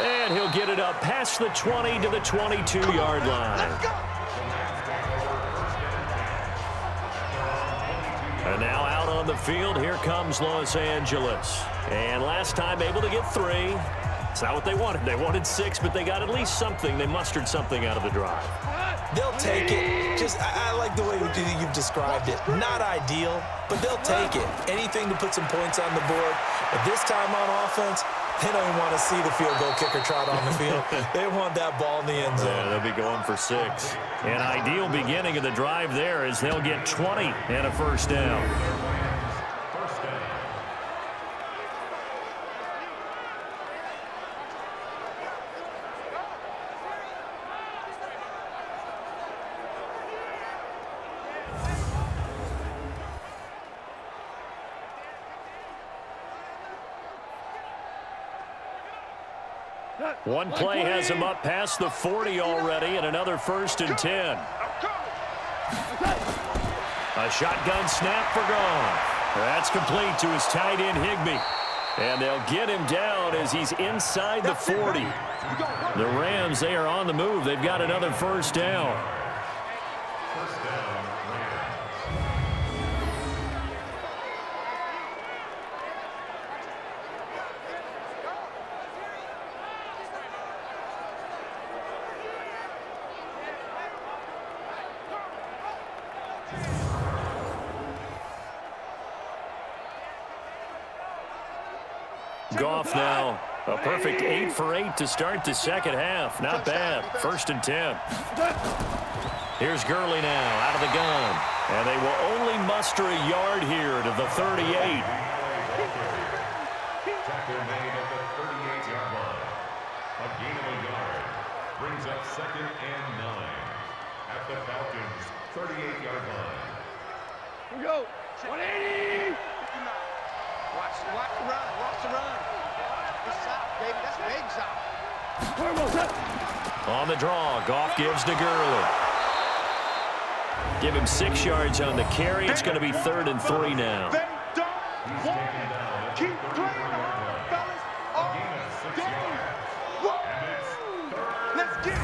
And he'll get it up past the 20 to the 22-yard line. And now out on the field, here comes Los Angeles. And last time able to get 3. It's not what they wanted. They wanted 6, but they got at least something. They mustered something out of the drive. They'll take it. I like the way you've described it. Not ideal, but they'll take it. Anything to put some points on the board. But this time on offense, they don't even want to see the field goal kicker trot on the field. They want that ball in the end zone. Yeah, they'll be going for 6. An ideal beginning of the drive there as they'll get 20 and a first down. One play has him up past the 40 already, and another 1st and 10. A shotgun snap for Goff. That's complete to his tight end, Higbee. And they'll get him down as he's inside the 40. The Rams, they are on the move. They've got another first down. Goff now, a perfect 8 for 8 to start the second half. Not bad. 1st and 10. Here's Gurley now out of the gun. And they will only muster a yard here to the 38. Tackle made at the 38-yard line. A gain of a yard brings up 2nd and 9 at the Falcons' 38-yard line. Here we go. 180. Watch the run. Watch the run. Good stop, baby. That's a big stop. On the draw, Goff gives to Gurley. Give him 6 yards on the carry. It's going to be 3rd and 3 now. They don't want it. Keep playing on, fellas. All game. Let's get it.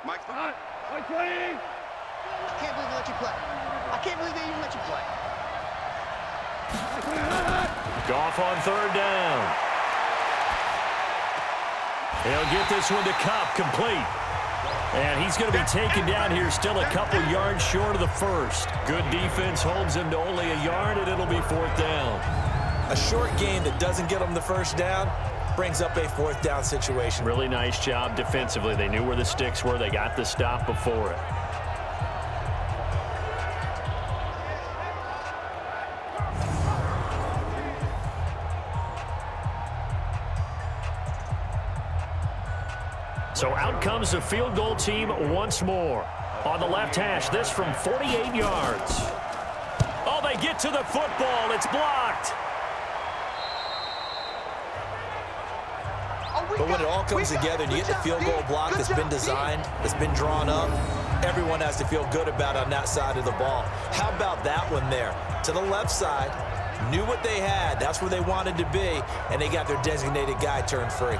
Mike's behind. Mike playing. I can't believe they let you play. I can't believe they even let you play. Goff on 3rd down. He'll get this one to Kupp, complete. And he's going to be taken down here still a couple yards short of the 1st. Good defense holds him to only a yard, and it'll be 4th down. A short game that doesn't get them the first down brings up a 4th down situation. Really nice job defensively. They knew where the sticks were. They got the stop before it. So out comes the field goal team once more. On the left hash, this from 48 yards. Oh, they get to the football. It's blocked. But when it all comes together and you get the field goal block that's been designed, that's been drawn up, everyone has to feel good about on that side of the ball. How about that one there? To the left side, knew what they had. That's where they wanted to be, and they got their designated guy turned free.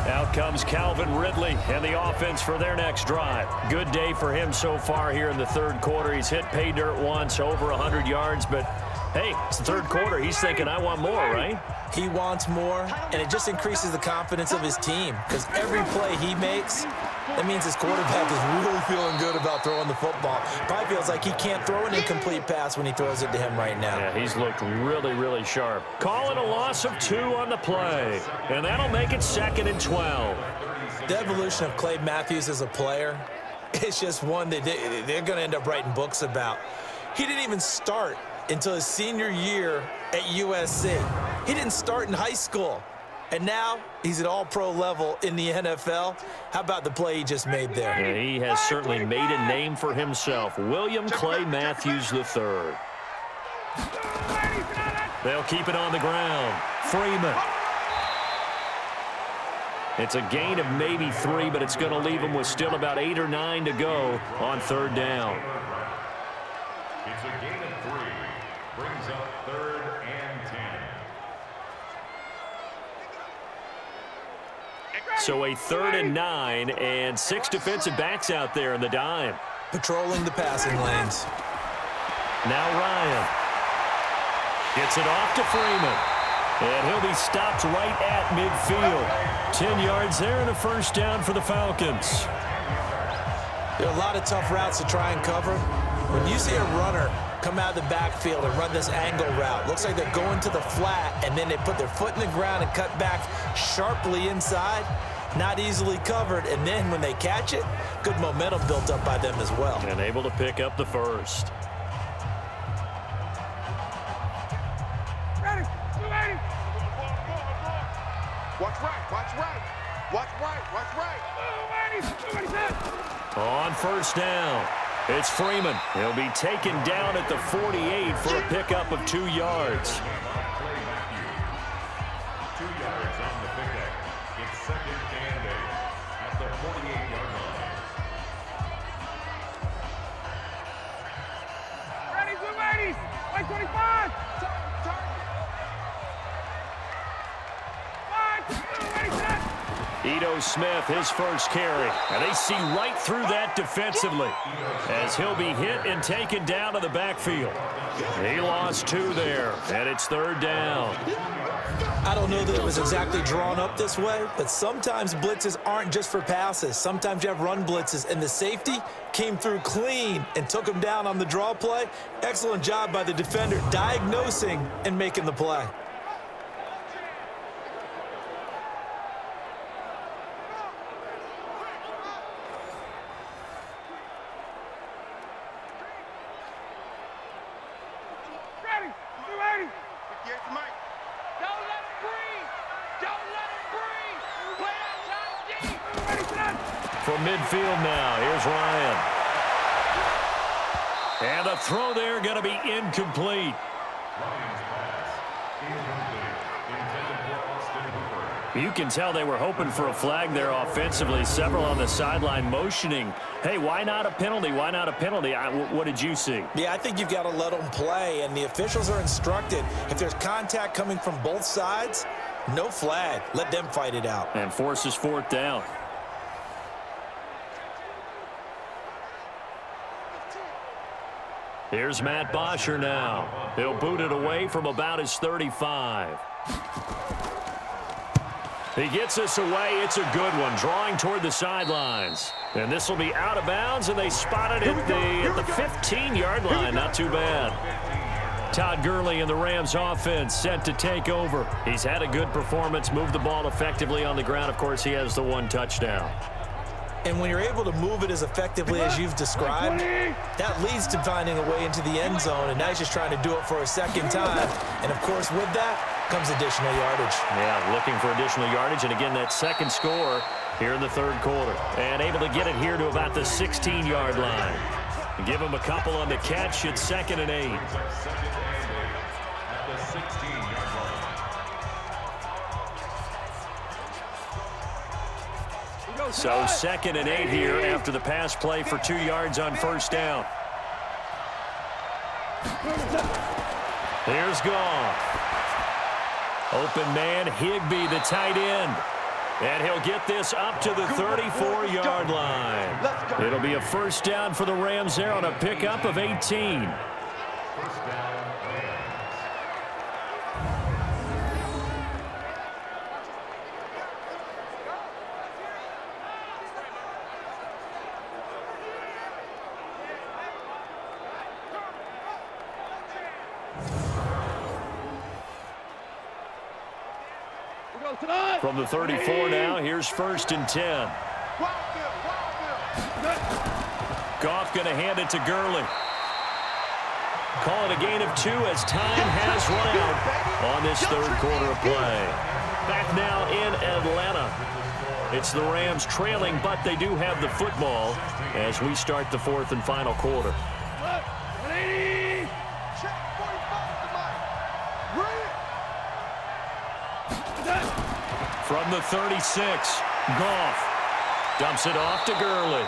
Out comes Calvin Ridley and the offense for their next drive. Good day for him so far here in the 3rd quarter. He's hit pay dirt once, over 100 yards, but hey, it's the 3rd quarter. He's thinking, I want more, right? He wants more, and it just increases the confidence of his team because every play he makes, that means his quarterback is really feeling good about throwing the football. Probably feels like he can't throw an incomplete pass when he throws it to him right now. Yeah, he's looked really, really sharp. Call it a loss of 2 on the play, and that'll make it 2nd and 12. The evolution of Clay Matthews as a player, it's just one that they're going to end up writing books about. He didn't even start until his senior year at USC. He didn't start in high school. And now he's at all-pro level in the NFL. How about the play he just made there? Yeah, he has certainly made a name for himself. William Clay Matthews III. They'll keep it on the ground. Freeman. It's a gain of maybe 3, but it's going to leave them with still about 8 or 9 to go on 3rd down. It's a gain of 3. Brings up 3rd and 10. So a 3rd and 9 and 6 defensive backs out there in the dime. Patrolling the passing lanes. Now Ryan gets it off to Freeman. And he'll be stopped right at midfield. 10 yards there and a first down for the Falcons. There are a lot of tough routes to try and cover. When you see a runner come out of the backfield and run this angle route, looks like they're going to the flat, and then they put their foot in the ground and cut back sharply inside. Not easily covered, and then when they catch it, good momentum built up by them as well. And able to pick up the first. Ready, 280. Watch right, watch right. Watch right, watch right. 280, 280. On first down, it's Freeman. He'll be taken down at the 48 for a pickup of 2 yards. 2 yards on the pickup. It's 2nd and 8 at the 48-yard line. Ready, 280. 125. 280. Ito Smith, his first carry. And they see right through that defensively as he'll be hit and taken down to the backfield. He lost 2 there, and it's 3rd down. I don't know that it was exactly drawn up this way, but sometimes blitzes aren't just for passes. Sometimes you have run blitzes, and the safety came through clean and took him down on the draw play. Excellent job by the defender diagnosing and making the play. Ready, 280. Get the mic. Don't let him breathe. Don't let him breathe. Play outside deep. Ready, set. From midfield now, here's Ryan. And the throw there going to be incomplete. Ryan's pass. Incomplete. Intended for Austin Hooper. You can tell they were hoping for a flag there offensively. Several on the sideline motioning, hey, why not a penalty? Why not a penalty? What did you see? Yeah, I think you've got to let them play, and the officials are instructed if there's contact coming from both sides, no flag. Let them fight it out. And forces 4th down. Here's Matt Bosher now. He'll boot it away from about his 35. He gets us away. It's a good one, drawing toward the sidelines. And this will be out of bounds, and they spot it at the 15-yard line. Not too bad. Todd Gurley and the Rams offense set to take over. He's had a good performance, moved the ball effectively on the ground. Of course, he has the 1 touchdown. And when you're able to move it as effectively as you've described, that leads to finding a way into the end zone, and now he's just trying to do it for a second time. And, of course, with that comes additional yardage. Yeah, looking for additional yardage, and again, that second score here in the 3rd quarter. And able to get it here to about the 16-yard line. Give him a couple on the catch. It's 2nd and 8. Second and 8 at the 16-yard line. So 2nd and 8 here after the pass play for 2 yards on first down. Here's Goff. Open man, Higbee, the tight end. And he'll get this up to the 34-yard line. It'll be a first down for the Rams there on a pickup of 18. First down, Rams. From the 34 now, here's 1st and 10. Goff going to hand it to Gurley. Call it a gain of 2 as time has run out on this 3rd quarter of play. Back now in Atlanta. It's the Rams trailing, but they do have the football as we start the 4th and final quarter. 180. From the 36, Goff dumps it off to Gurley.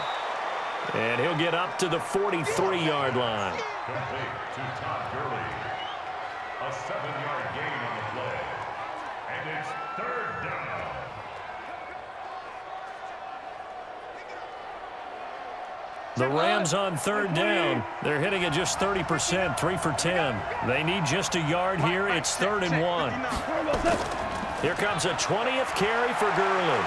And he'll get up to the 43-yard line. Complete to Todd Gurley. A 7-yard gain on the play. And it's 3rd down. The Rams on third down. They're hitting at just 30%, 3 for 10. They need just a yard here. It's 3rd and 1. Here comes a 20th carry for Gurley.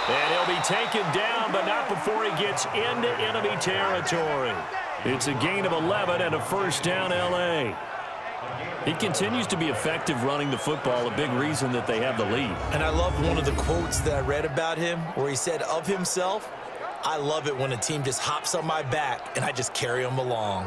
And he'll be taken down, but not before he gets into enemy territory. It's a gain of 11 and a first down, L.A. He continues to be effective running the football, a big reason that they have the lead. And I love one of the quotes that I read about him where he said of himself, "I love it when a team just hops on my back and I just carry them along."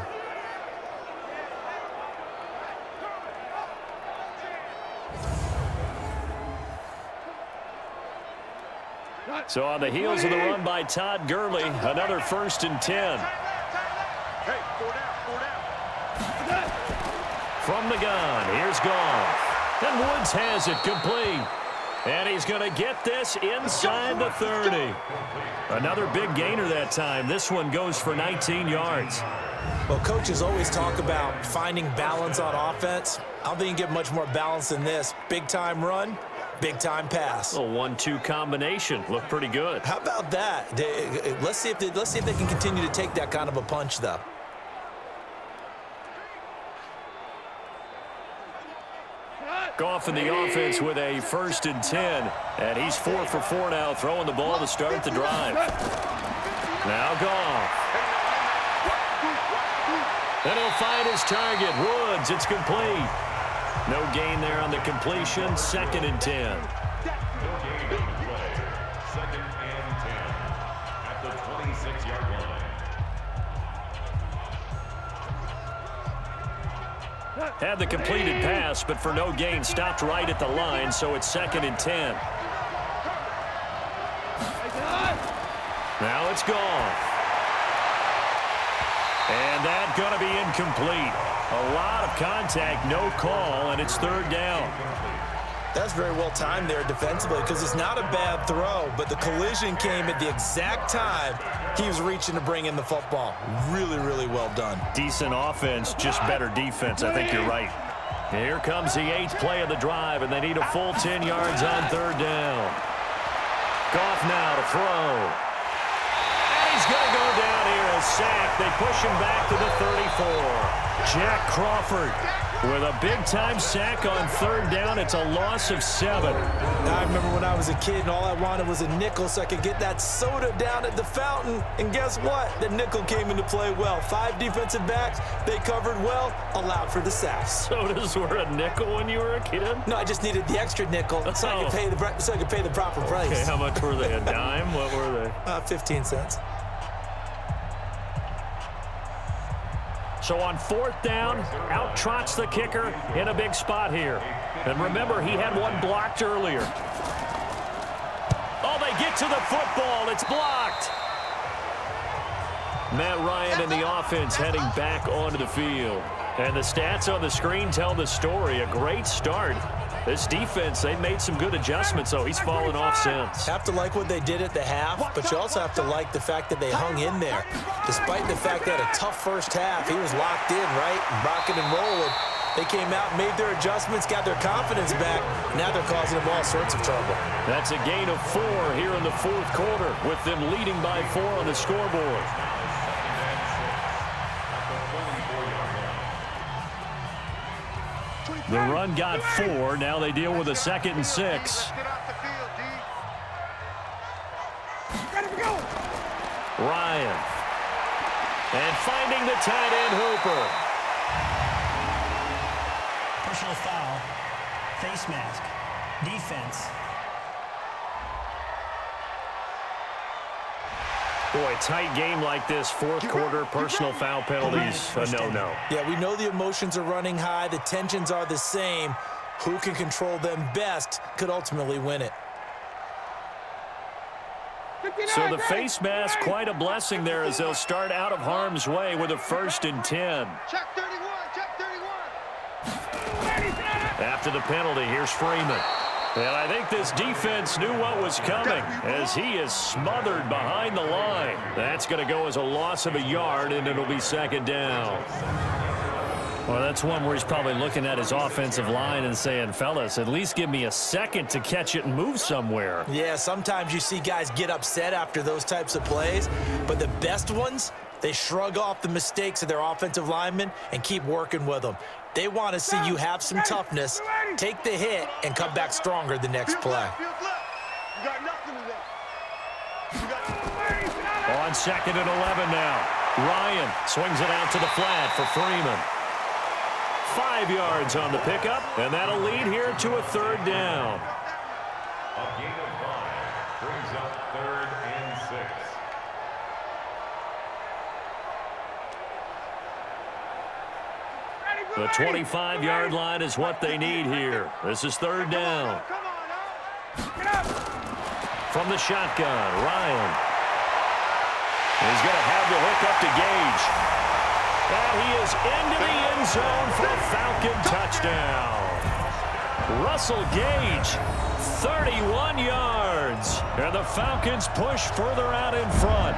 So on the heels of the run by Todd Gurley, another 1st and 10. Hey, 4 down. From the gun, here's Goff. And Woods has it complete. And he's going to get this inside the 30. Another big gainer that time. This one goes for 19 yards. Well, coaches always talk about finding balance on offense. I don't think you can get much more balance than this. Big-time run, big-time pass. A 1-2 combination. Looked pretty good. How about that? Let's see if they can continue to take that kind of a punch, though. Goff in the offense with a 1st and 10. And he's 4 for 4 now, throwing the ball to start the drive. Now Goff. And he'll find his target. Woods, it's complete. No gain there on the completion. 2nd and 10. Second and 10 at the 26-yard line. Had the completed pass, but for no gain, stopped right at the line, so it's 2nd and 10. Now it's Goff. And that's going to be incomplete. A lot of contact, no call, and it's 3rd down. That's very well timed there defensively because it's not a bad throw, but the collision came at the exact time he was reaching to bring in the football. Really, really well done. Decent offense, just better defense. I think you're right. Here comes the 8th play of the drive, and they need a full 10 yards on 3rd down. Goff now to throw. And he's going to go down here, a sack. They push him back to the 34. Jack Crawford with a big-time sack on 3rd down. It's a loss of 7. I remember when I was a kid and all I wanted was a nickel so I could get that soda down at the fountain. And guess what? The nickel came into play well. 5 defensive backs. They covered well, allowed for the sacks. Sodas were a nickel when you were a kid? No, I just needed the extra nickel so I could pay the proper price. Okay, how much were they? A dime? What were they? 15 cents. So on 4th down, out trots the kicker in a big spot here. And remember, he had one blocked earlier. Oh, they get to the football. It's blocked. Matt Ryan and the offense heading back onto the field. And the stats on the screen tell the story. A great start. This defense, they've made some good adjustments, so he's fallen off since. Have to like what they did at the half, but you also have to like the fact that they hung in there. Despite the fact they had a tough first half, he was locked in, right? Rocking and rolling. They came out, made their adjustments, got their confidence back. Now they're causing them all sorts of trouble. That's a gain of 4 here in the 4th quarter, with them leading by 4 on the scoreboard. The run got 4. Now they deal with a 2nd and 6. Ryan. And finding the tight end Hooper. Personal foul. Face mask. Defense. Boy, tight game like this, 4th quarter, personal foul penalties, a no-no. Yeah, we know the emotions are running high. The tensions are the same. Who can control them best could ultimately win it. So the face mask, quite a blessing there as they'll start out of harm's way with a 1st and 10. Check 31, check 31. After the penalty, here's Freeman. And I think this defense knew what was coming as he is smothered behind the line. That's going to go as a loss of a yard, and it'll be 2nd down. Well, that's one where he's probably looking at his offensive line and saying, fellas, at least give me a second to catch it and move somewhere. Yeah, sometimes you see guys get upset after those types of plays, but the best ones, they shrug off the mistakes of their offensive linemen and keep working with them. They want to see you have some toughness, take the hit, and come back stronger the next play. On 2nd and 11 now. Ryan swings it out to the flat for Freeman. 5 yards on the pickup, and that'll lead here to a 3rd down. A gain of 5 brings up 3rd and 6. The 25-yard line is what they need here. This is 3rd down. From the shotgun, Ryan. He's going to have the hook up to Gage. And he is into the end zone for a Falcon touchdown. Russell Gage, 31 yards. And the Falcons push further out in front.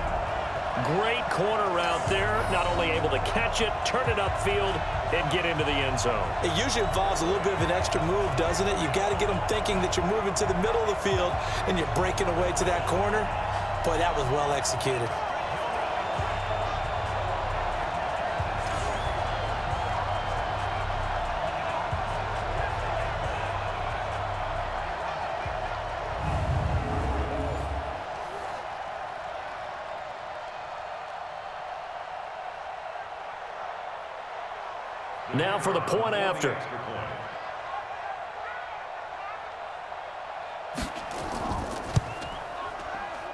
Great corner route there. Not only able to catch it, turn it upfield, and get into the end zone. It usually involves a little bit of an extra move, doesn't it? You've got to get them thinking that you're moving to the middle of the field and you're breaking away to that corner. Boy, that was well executed. Now for the point after.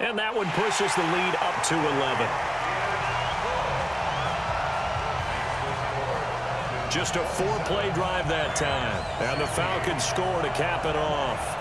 And that one pushes the lead up to 11. Just a 4-play drive that time. And the Falcons score to cap it off.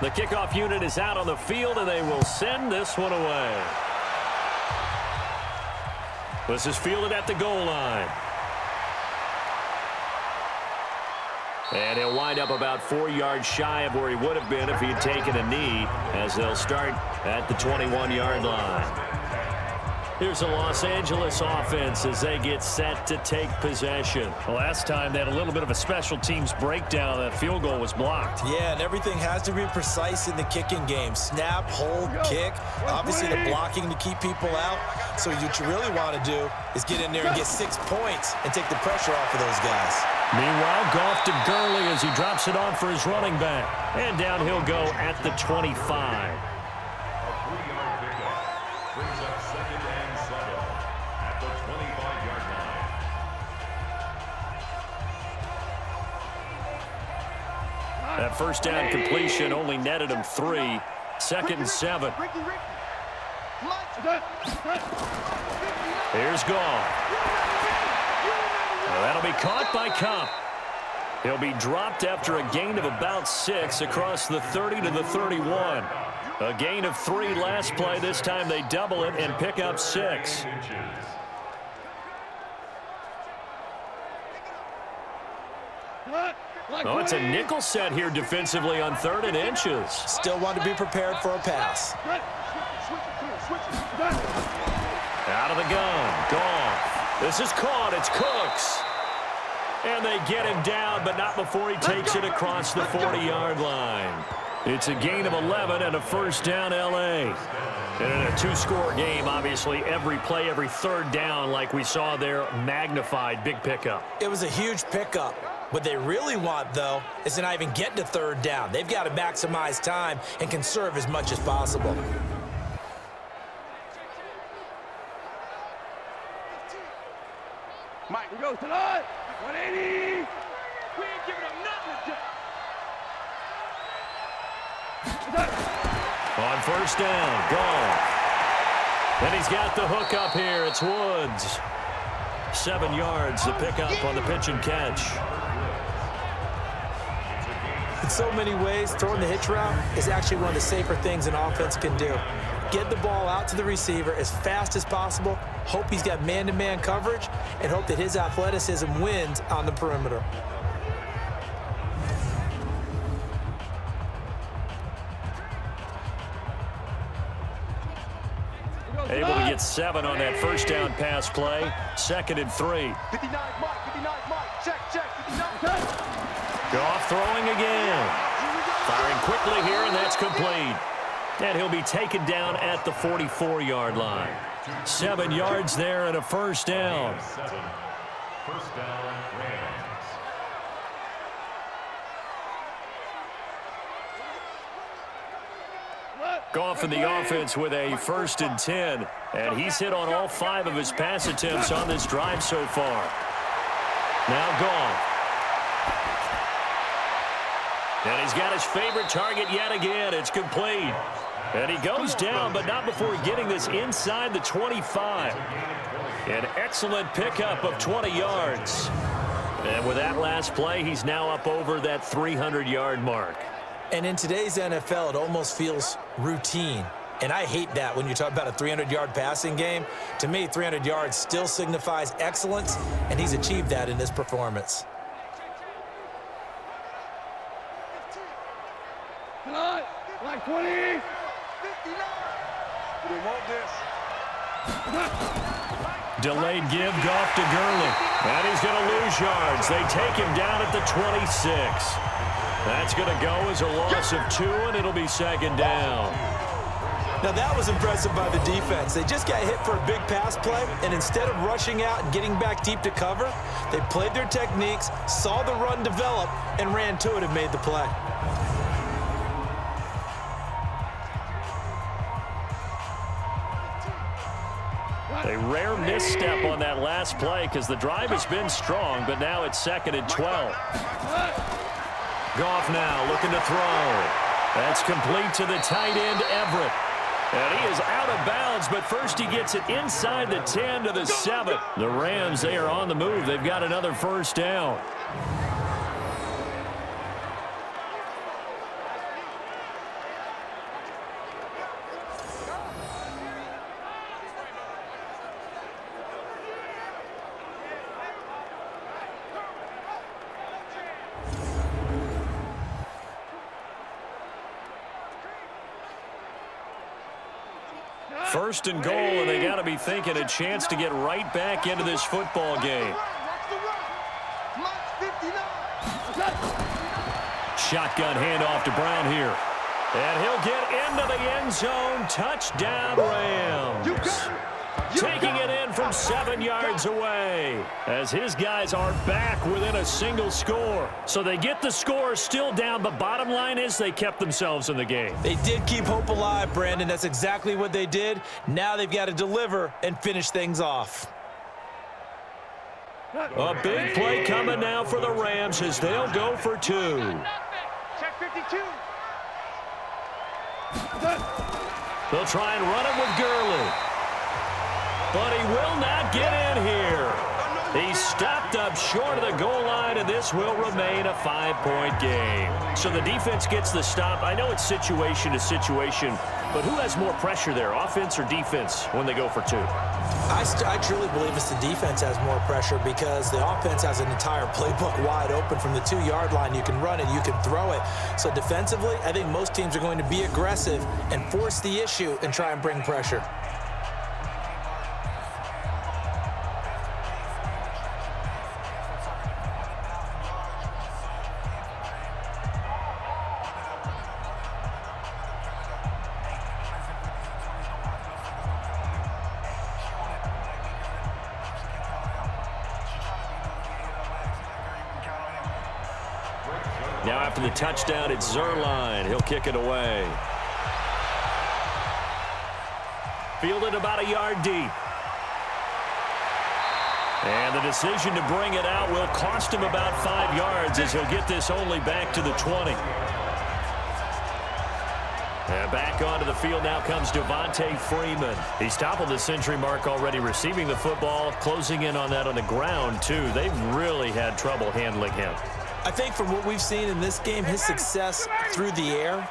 The kickoff unit is out on the field, and they will send this one away. This is fielded at the goal line. And he'll wind up about 4 yards shy of where he would have been if he had taken a knee, as they'll start at the 21-yard line. Here's the Los Angeles offense as they get set to take possession. Last time they had a little bit of a special teams breakdown. That field goal was blocked. Yeah, and everything has to be precise in the kicking game. Snap, hold, kick. Obviously the blocking to keep people out. So what you really want to do is get in there and get 6 points and take the pressure off of those guys. Meanwhile, Goff to Gurley as he drops it off for his running back. And down he'll go at the 25. That first down completion only netted him 3. 2nd and 7. Here's Goff. Well, that'll be caught by Cup. He'll be dropped after a gain of about 6 across the 30 to the 31. A gain of 3 last play. This time they double it and pick up 6. Oh, it's a nickel set here defensively on 3rd and inches. Still want to be prepared for a pass. Out of the gun. Goff. This is caught. It's Cooks. And they get him down, but not before he takes it across the 40-yard line. It's a gain of 11 and a first down, L.A. And in a 2-score game, obviously, every play, every 3rd down, like we saw there, magnified, big pickup. It was a huge pickup. What they really want, though, is to not even get to 3rd down. They've got to maximize time and conserve as much as possible. Mike, we go to the 180. We ain't giving up nothing to On first down, gone. And he's got the hook up here. It's Woods. 7 yards to pick up on the pitch and catch. In so many ways, throwing the hitch route is actually one of the safer things an offense can do. Get the ball out to the receiver as fast as possible, hope he's got man-to-man coverage, and hope that his athleticism wins on the perimeter. Able to get 7 on that first down pass play. 2nd and 3. 59, Mike, check, 59. Goff throwing again. Firing quickly here, and that's complete. And he'll be taken down at the 44-yard line. 7 yards there and a first down. First down, Rams. Goff in the offense with a 1st and 10. And he's hit on all 5 of his pass attempts on this drive so far. Now Goff. And he's got his favorite target yet again. It's complete. And he goes down, but not before getting this inside the 25. An excellent pickup of 20 yards. And with that last play, he's now up over that 300-yard mark. And in today's NFL, it almost feels routine. And I hate that when you talk about a 300-yard passing game. To me, 300 yards still signifies excellence, and he's achieved that in this performance. Like 20. 59. We want this. Delayed give, Goff to Gurley. And he's going to lose yards. They take him down at the 26. That's going to go as a loss of 2, and it'll be 2nd down. Now that was impressive by the defense. They just got hit for a big pass play, and instead of rushing out and getting back deep to cover, they played their techniques, saw the run develop, and ran to it and made the play. A rare misstep on that last play because the drive has been strong, but now it's 2nd and 12. Goff now looking to throw. That's complete to the tight end, Everett. And he is out of bounds, but first he gets it inside the 10 to the 7. The Rams, they are on the move. They've got another first down. First and goal, and they got to be thinking a chance to get right back into this football game. Shotgun handoff to Brown here. And he'll get into the end zone. Touchdown, Rams. Taking it in from 7 yards away as his guys are back within a single score. So they get the score still down, but bottom line is they kept themselves in the game. They did keep hope alive, Brandon. That's exactly what they did. Now they've got to deliver and finish things off. A big play coming now for the Rams as they'll go for 2. Check 52. They'll try and run it with Gurley. But he will not get in here. He's stopped up short of the goal line, and this will remain a 5-point game. So the defense gets the stop. I know it's situation to situation, but who has more pressure there, offense or defense, when they go for 2? I truly believe it's the defense has more pressure because the offense has an entire playbook wide open from the 2-yard line. You can run it, you can throw it. So defensively, I think most teams are going to be aggressive and force the issue and try and bring pressure. Now after the touchdown, it's Zerline. He'll kick it away. Fielded about a yard deep. And the decision to bring it out will cost him about 5 yards as he'll get this only back to the 20. And back onto the field now comes Devontae Freeman. He's toppled the century mark already receiving the football, closing in on that on the ground, too. They've really had trouble handling him. I think from what we've seen in this game, his success through the air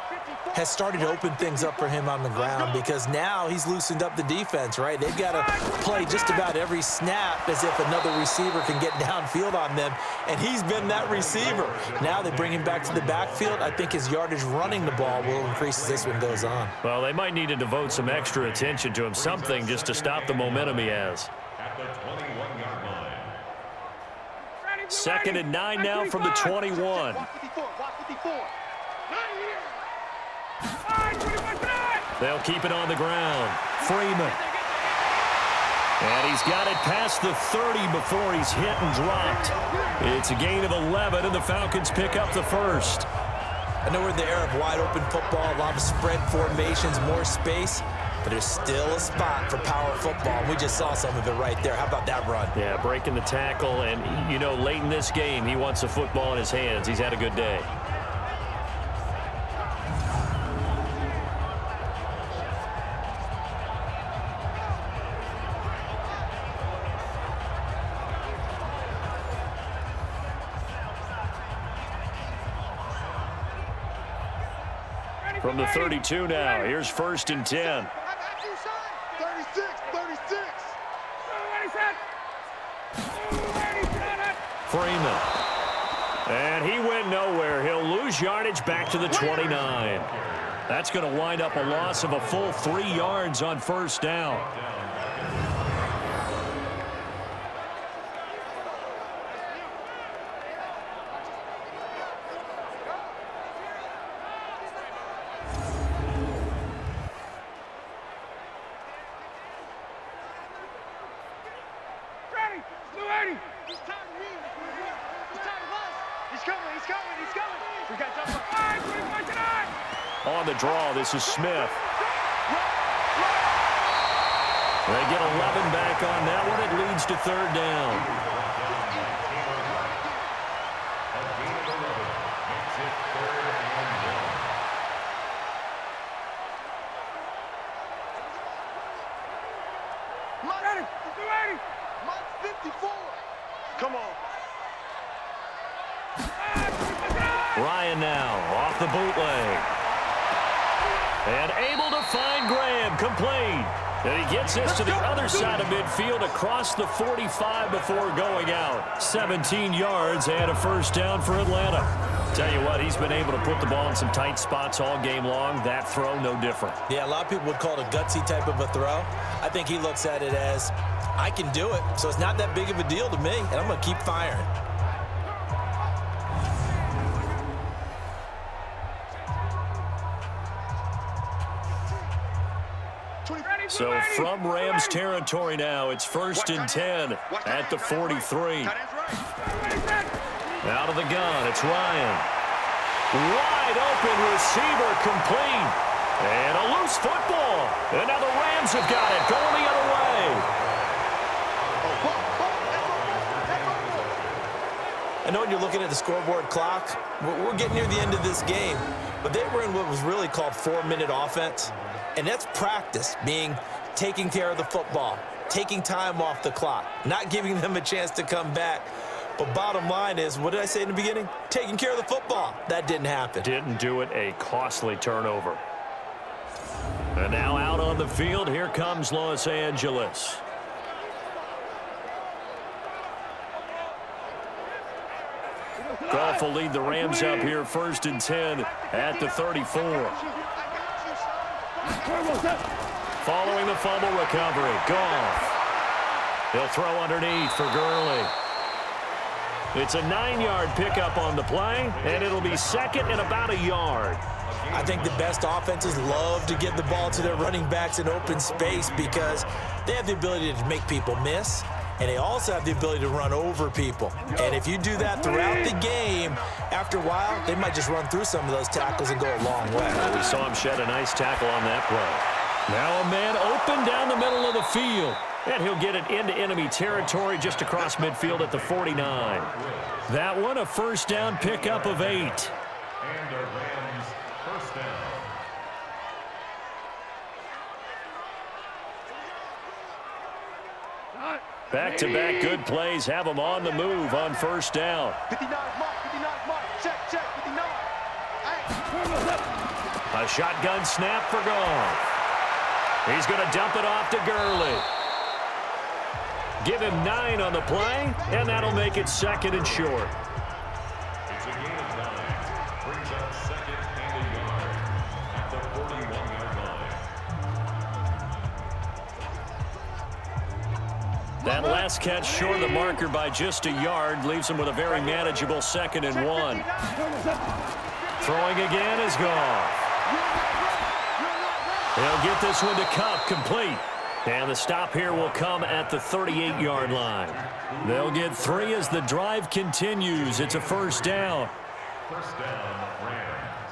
has started to open things up for him on the ground because now he's loosened up the defense, right? They've got to play just about every snap as if another receiver can get downfield on them, and he's been that receiver. Now they bring him back to the backfield. I think his yardage running the ball will increase as this one goes on. Well, they might need to devote some extra attention to him, something just to stop the momentum he has. At the 21-yard line. 2nd and 9 now from the 21. They'll keep it on the ground. Freeman. And he's got it past the 30 before he's hit and dropped. It's a gain of 11, and the Falcons pick up the first. I know we're in the era of wide-open football, a lot of spread formations, more space, but there's still a spot for power football. We just saw some of it right there. How about that run? Yeah, breaking the tackle, and, you know, late in this game, he wants the football in his hands. He's had a good day. From the 32 now, here's 1st and 10. 36. Freeman. And he went nowhere. He'll lose yardage back to the 29. That's going to wind up a loss of a full 3 yards on 1st down. On the draw, this is Smith. They get 11 back on that one. It leads to 3rd down. Come on. Ryan now off the bootleg. And able to find Graham, complete. And he gets this to the other side of midfield across the 45 before going out. 17 yards and a 1st down for Atlanta. Tell you what, he's been able to put the ball in some tight spots all game long. That throw, no different. Yeah, a lot of people would call it a gutsy type of a throw. I think he looks at it as, I can do it, so it's not that big of a deal to me, and I'm going to keep firing. So from Rams territory now, it's 1st and 10 at the 43. Out of the gun, it's Ryan. Wide open receiver, complete. And a loose football. And now the Rams have got it, going the other way. I know when you're looking at the scoreboard clock, we're getting near the end of this game, but they were in what was really called 4-minute offense. And that's practice, meaning taking care of the football, taking time off the clock, not giving them a chance to come back. But bottom line is, what did I say in the beginning? Taking care of the football. That didn't happen. Didn't do it, a costly turnover. And now out on the field, here comes Los Angeles. Goff will lead the Rams up here, 1st and 10 at the 34. Following the fumble recovery, Goff. He'll throw underneath for Gurley. It's a 9-yard pickup on the play, and it'll be 2nd and about a yard. I think the best offenses love to give the ball to their running backs in open space because they have the ability to make people miss, and they also have the ability to run over people. And if you do that throughout the game, after a while, they might just run through some of those tackles and go a long way. We saw him shed a nice tackle on that play. Now a man open down the middle of the field. And he'll get it into enemy territory just across midfield at the 49. That one, a 1st down pickup of 8. And a Rams 1st down. Back-to-back good plays have them on the move on first down. 59 mark, 59 mark. Check, 59. Hey. A shotgun snap for Goff. He's going to dump it off to Gurley. Give him 9 on the play, and that'll make it 2nd and short. It's a gain of 9. Brings up 2nd and a yard at the 41-yard line. That last catch short of the marker by just a yard leaves him with a very manageable 2nd and 1. Throwing again is Goff. He'll get this one to Cup, complete. And the stop here will come at the 38-yard line. They'll get 3 as the drive continues. It's a first down. First down, Rams.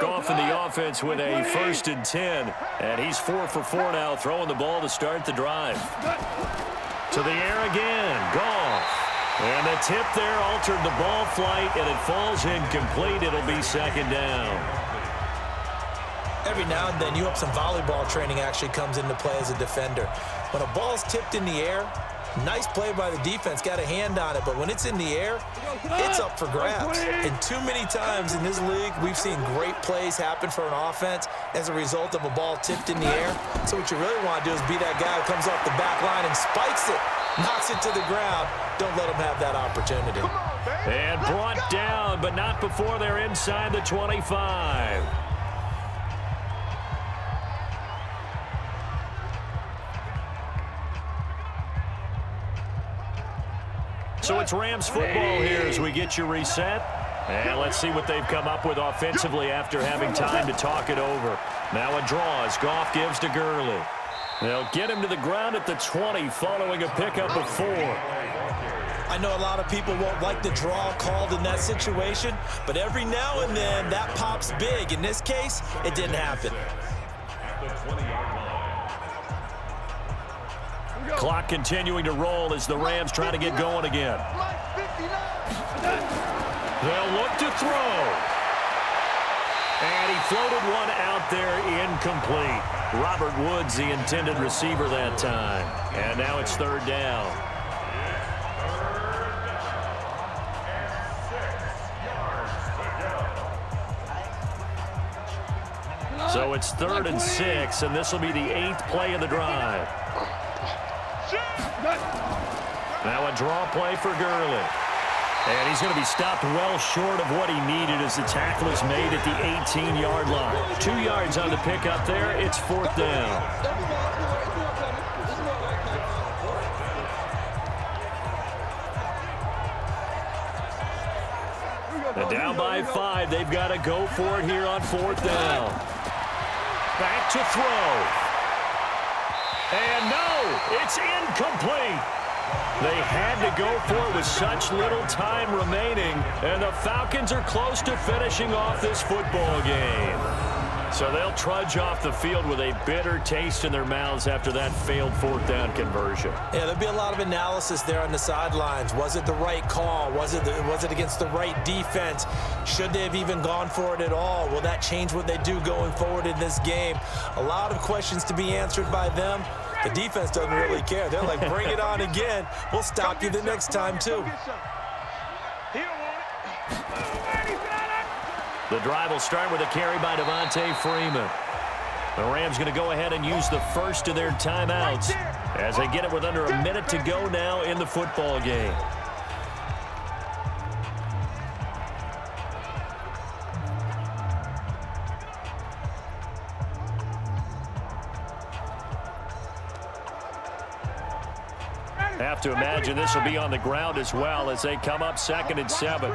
Goff in the offense with a 1st and 10. And he's 4 for 4 now, throwing the ball to start the drive. To the air again, Goff. And the tip there altered the ball flight, and it falls incomplete. It'll be 2nd down. Every now and then, you hope some volleyball training actually comes into play as a defender. When a ball's tipped in the air, nice play by the defense, got a hand on it, but when it's in the air, it's up for grabs. And too many times in this league, we've seen great plays happen for an offense as a result of a ball tipped in the air. So what you really want to do is be that guy who comes off the back line and spikes it, knocks it to the ground. Don't let them have that opportunity. And brought down, but not before they're inside the 25. So it's Rams football here as we get you reset. And let's see what they've come up with offensively after having time to talk it over. Now a draw as Goff gives to Gurley. They'll get him to the ground at the 20 following a pickup of 4. I know a lot of people won't like the draw called in that situation, but every now and then that pops big. In this case, it didn't happen. Clock continuing to roll as the Rams try to get going again. They'll look to throw. And he floated one out there incomplete. Robert Woods, the intended receiver that time. And now it's 3rd down. So it's 3rd and 6, and this will be the 8th play of the drive. Now a draw play for Gurley. And he's going to be stopped well short of what he needed as the tackle is made at the 18-yard line. 2 yards on the pickup there. It's 4th down. And down by 5. They've got to go for it here on 4th down. Back to throw. And no, it's incomplete. They had to go for it with such little time remaining, and the Falcons are close to finishing off this football game. So they'll trudge off the field with a bitter taste in their mouths after that failed 4th down conversion. Yeah, there'll be a lot of analysis there on the sidelines. Was it the right call? Was it against the right defense? Should they have even gone for it at all? Will that change what they do going forward in this game? A lot of questions to be answered by them. The defense doesn't really care. They're like, bring it on again. We'll stop you the next time, too. The drive will start with a carry by Devontae Freeman. The Rams going to go ahead and use the first of their timeouts as they get it with under a minute to go now in the football game. Have to imagine this will be on the ground as well as they come up 2nd and 7.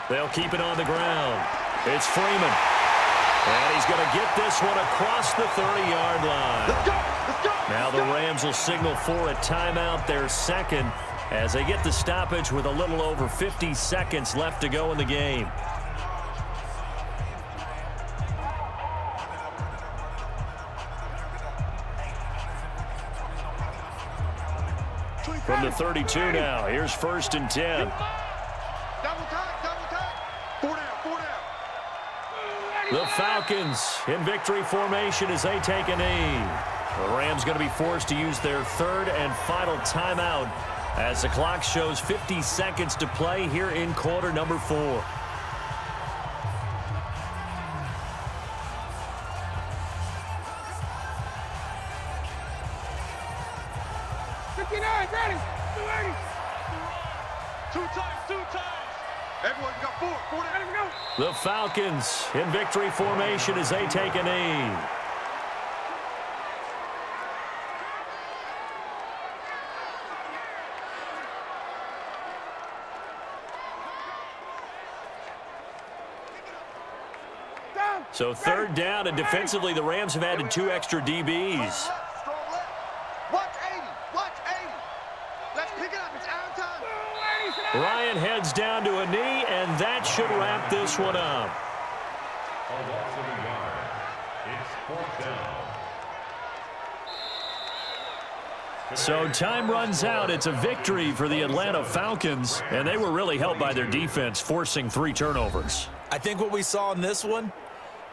They'll keep it on the ground. It's Freeman. And he's going to get this one across the 30-yard line. Now the Rams will signal for a timeout, their 2nd, as they get the stoppage with a little over 50 seconds left to go in the game. From the 32 now, here's 1st and 10. Double time, double time. 4 down, 4 down. The Falcons in victory formation as they take a knee. The Rams going to be forced to use their third and final timeout as the clock shows 50 seconds to play here in quarter number 4. Everyone got 4. 4 to go. The Falcons in victory formation as they take a knee. So third down, and defensively the Rams have added 2 extra DBs. Watch 80. Watch 80. Let's pick it up. It's our time. Ryan heads down to a knee, and that should wrap this one up. A loss of a yard. It's 4th down. So time runs out. It's a victory for the Atlanta Falcons, and they were really helped by their defense, forcing 3 turnovers. I think what we saw in this one,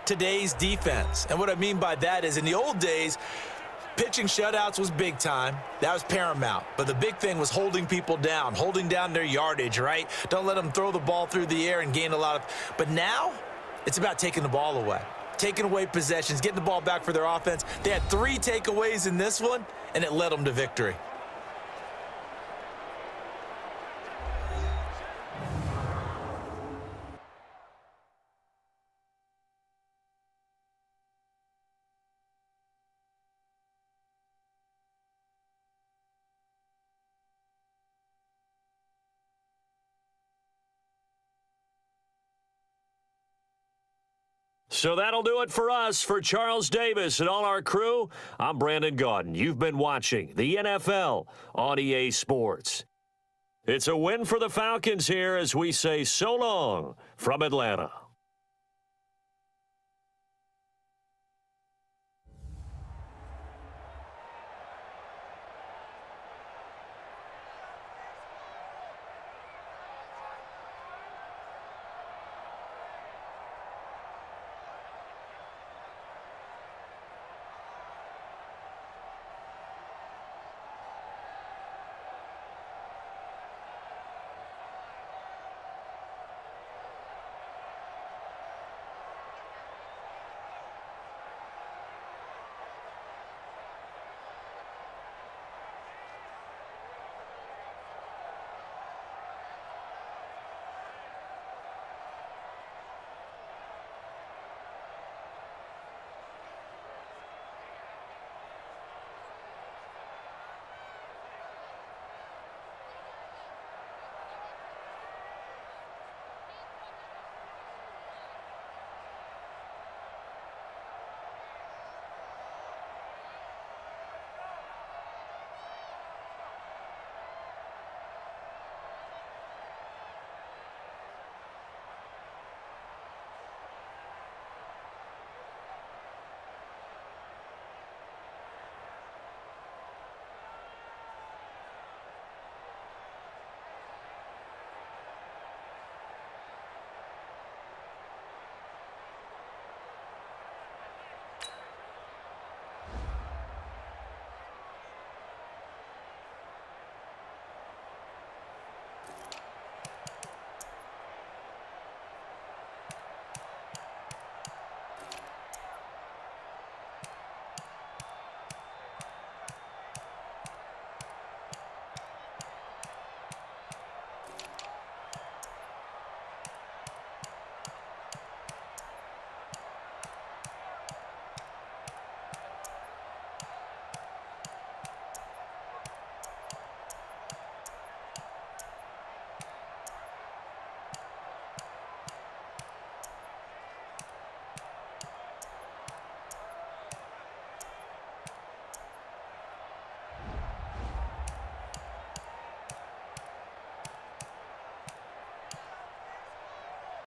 today's defense. And what I mean by that is in the old days, pitching shutouts was big time. That was paramount. But the big thing was holding people down, holding down their yardage, right? Don't let them throw the ball through the air and gain a lot of... But now, it's about taking the ball away. Taking away possessions, getting the ball back for their offense. They had 3 takeaways in this one, and it led them to victory. So that'll do it for us. For Charles Davis and all our crew, I'm Brandon Gaudin. You've been watching the NFL on EA Sports. It's a win for the Falcons here as we say so long from Atlanta.